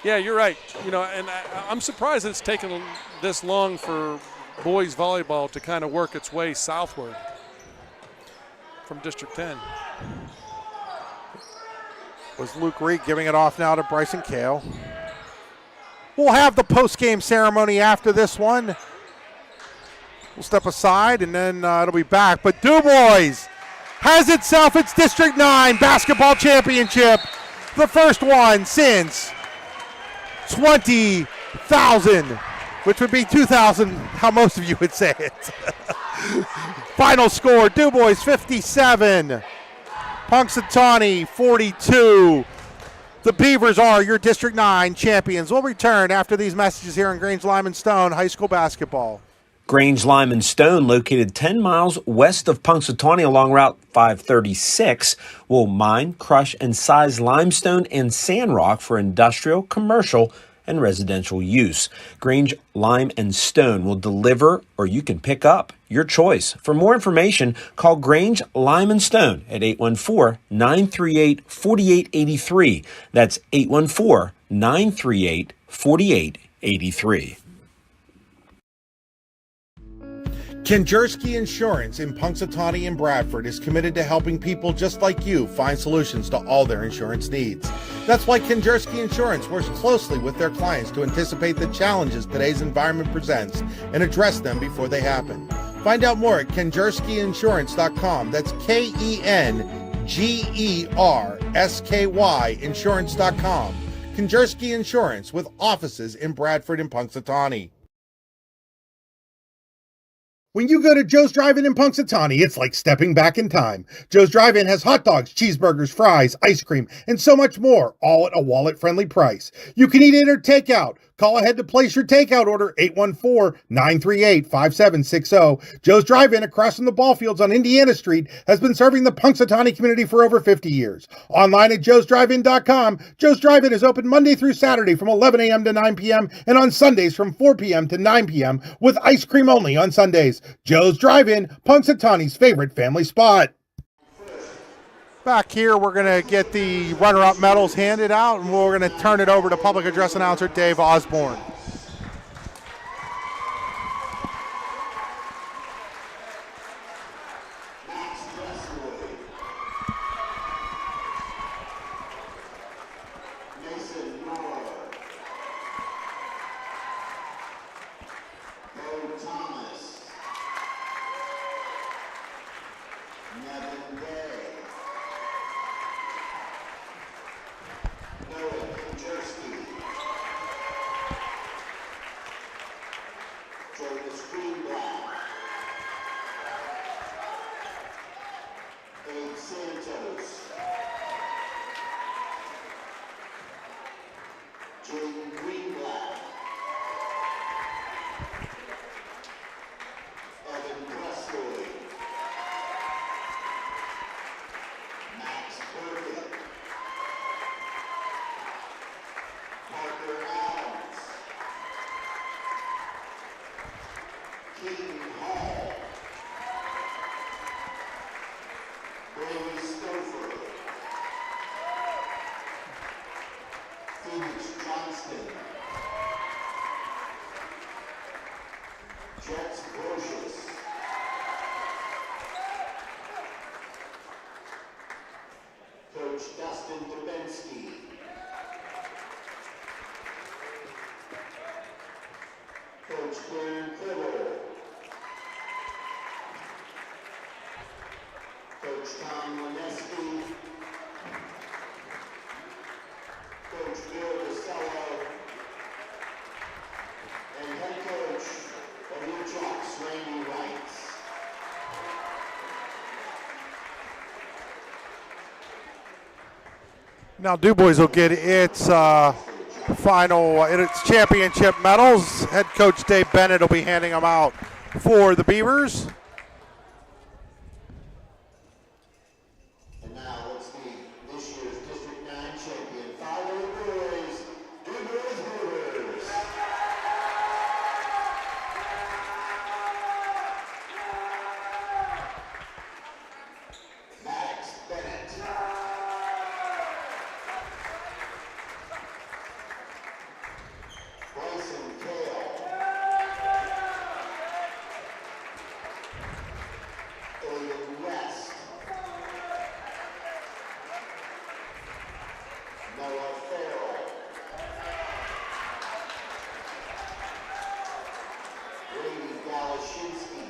Yeah, you're right. You know, and I'm surprised that it's taken this long for boys volleyball to kind of work its way southward from District 10. Was Luke Reed giving it off now to Bryson Kale. We'll have the post-game ceremony after this one. We'll step aside and then it'll be back. But DuBois has itself its District 9 basketball championship. The first one since 20,000, which would be 2,000, how most of you would say it. Final score, DuBois 57, Punxsutawney 42. The Beavers are your District 9 champions. We'll return after these messages here on Grange, Lyman Stone High School Basketball. Grange, Lyman Stone, located 10 miles west of Punxsutawney along Route 536, will mine, crush, and size limestone and sand rock for industrial, commercial, and residential use. Grange, Lime, and Stone will deliver, or you can pick up, your choice. For more information, call Grange, Lime, and Stone at 814-938-4883. That's 814-938-4883. Kinjerski Insurance in Punxsutawney and Bradford is committed to helping people just like you find solutions to all their insurance needs. That's why Kinjerski Insurance works closely with their clients to anticipate the challenges today's environment presents and address them before they happen. Find out more at KinjerskiInsurance.com. That's KenGersky Insurance.com. Kinjerski Insurance with offices in Bradford and Punxsutawney. When you go to Joe's Drive-In in Punxsutawney, it's like stepping back in time. Joe's Drive-In has hot dogs, cheeseburgers, fries, ice cream, and so much more, all at a wallet-friendly price. You can eat in or take out. Call ahead to place your takeout order, 814-938-5760. Joe's Drive-In across from the ball fields on Indiana Street has been serving the Punxsutawney community for over 50 years. Online at joesdrivein.com. Joe's Drive-In is open Monday through Saturday from 11 a.m. to 9 p.m. and on Sundays from 4 p.m. to 9 p.m. with ice cream only on Sundays. Joe's Drive-In, Punxsutawney's favorite family spot. Back here, we're going to get the runner-up medals handed out, and we're going to turn it over to public address announcer Dave Osborne. Coach Bill DeSello, and head coach Now DuBois will get its its championship medals. Head coach Dave Bennett will be handing them out for the Beavers. And now let's meet this year's District 9 champion, 5A boys, DuBois Beavers. Max Bennett. Bryson Kale. Aiden West. Noah Farrell. Brady Galashinsky.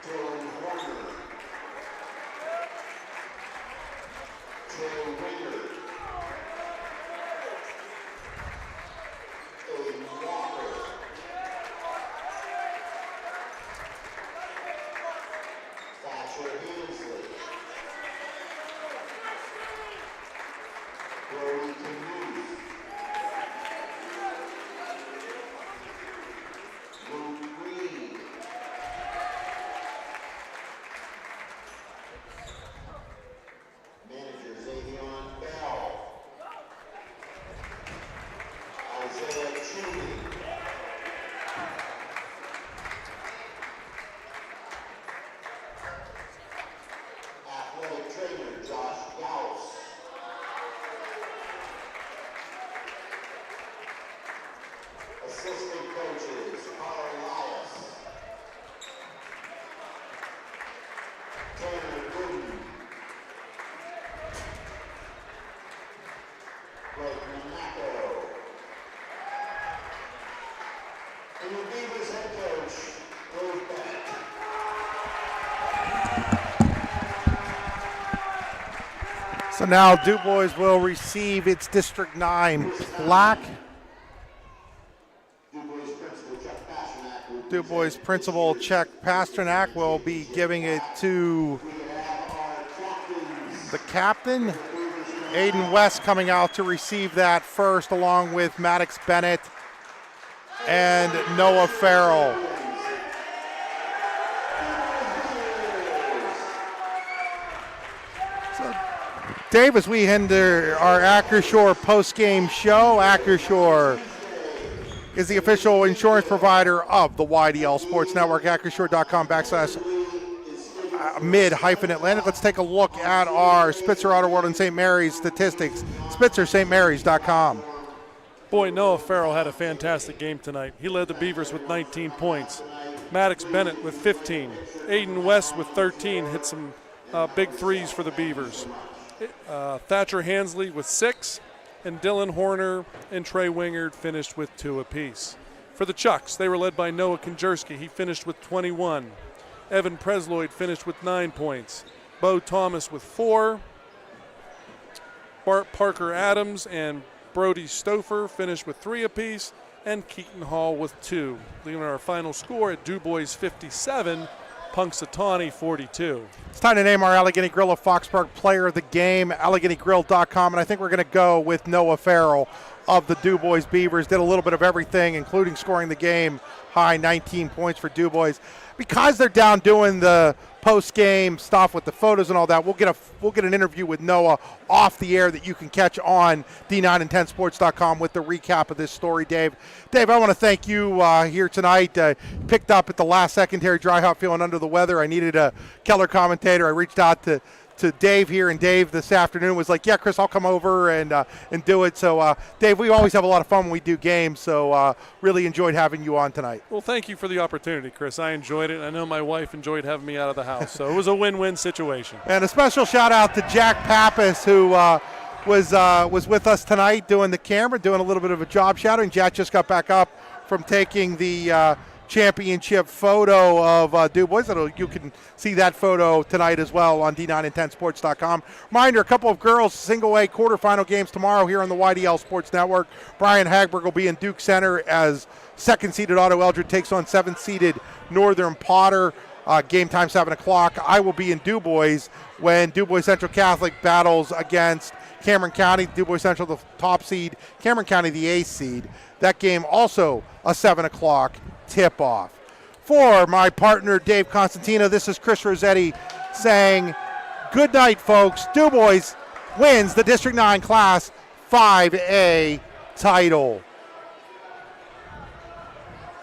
Dylan Horner. Trey Winger. Aiden Walker. Thatcher Hensley. Brody Camus. Luke Reed. Manager Xavion Bell. Isaiah Cheney. Athletic trainer Josh Gauss. Assistant coaches Carl Elias. Tanner Gooden. Greg Monaco. And your Beavers head coach, Dave Bennett. So now DuBois will receive its District 9 plaque. DuBois principal Chuck Pasternak will be giving it to the captain. Aiden West coming out to receive that first, along with Maddox Bennett and Noah Farrell. So, Dave, as we enter our Acrisure post-game show, Acrisure is the official insurance provider of the YDL Sports Network, acrisure.com/mid-Atlantic. Let's take a look at our Spitzer Auto World and St. Mary's statistics. SpitzerSt.Marys.com. Boy, Noah Farrell had a fantastic game tonight. He led the Beavers with 19 points. Maddox Bennett with 15. Aiden West with 13 hit some big threes for the Beavers. Thatcher Hensley with 6. And Dylan Horner and Trey Wingard finished with 2 apiece. For the Chucks, they were led by Noah Konjerski. He finished with 21. Evan Presloyd finished with 9 points. Bo Thomas with 4. Bart Parker Adams and Brody Stouffer finished with 3 apiece. And Keaton Hall with 2. Leaving our final score at DuBois 57, Punxsutawney 42. It's time to name our Allegheny Grill of Foxpark Player of the Game, AlleghenyGrill.com, and I think we're going to go with Noah Farrell of the DuBois Beavers. Did a little bit of everything, including scoring the game high, 19 points for DuBois. Because they're down doing the post-game stuff with the photos and all that, we'll get an interview with Noah off the air that you can catch on D9and10sports.com with the recap of this story, Dave. Dave, I want to thank you here tonight. Picked up at the last second, Terry Dryhout feeling under the weather. I needed a Keller commentator. I reached out to Dave here, and Dave this afternoon was like, yeah, Chris, I'll come over and do it. So, Dave, we always have a lot of fun when we do games, so really enjoyed having you on tonight. Well, thank you for the opportunity, Chris. I enjoyed it. I know my wife enjoyed having me out of the house, so it was a win-win situation. And a special shout-out to Jack Pappas, who was with us tonight doing the camera, doing a little bit of a job shadowing. Jack just got back up from taking the championship photo of DuBois. You can see that photo tonight as well on D9and10sports.com. Reminder, a couple of girls single A quarterfinal games tomorrow here on the YDL Sports Network. Brian Hagberg will be in Duke Center as second-seeded Otto Eldred takes on seventh-seeded Northern Potter. Game time 7 o'clock. I will be in DuBois when DuBois Central Catholic battles against Cameron County. DuBois Central the top seed, Cameron County the 8th seed. That game also a 7 o'clock tip-off. For my partner Dave Constantino, this is Chris Rossetti saying good night, folks. DuBois wins the District 9 Class 5A title.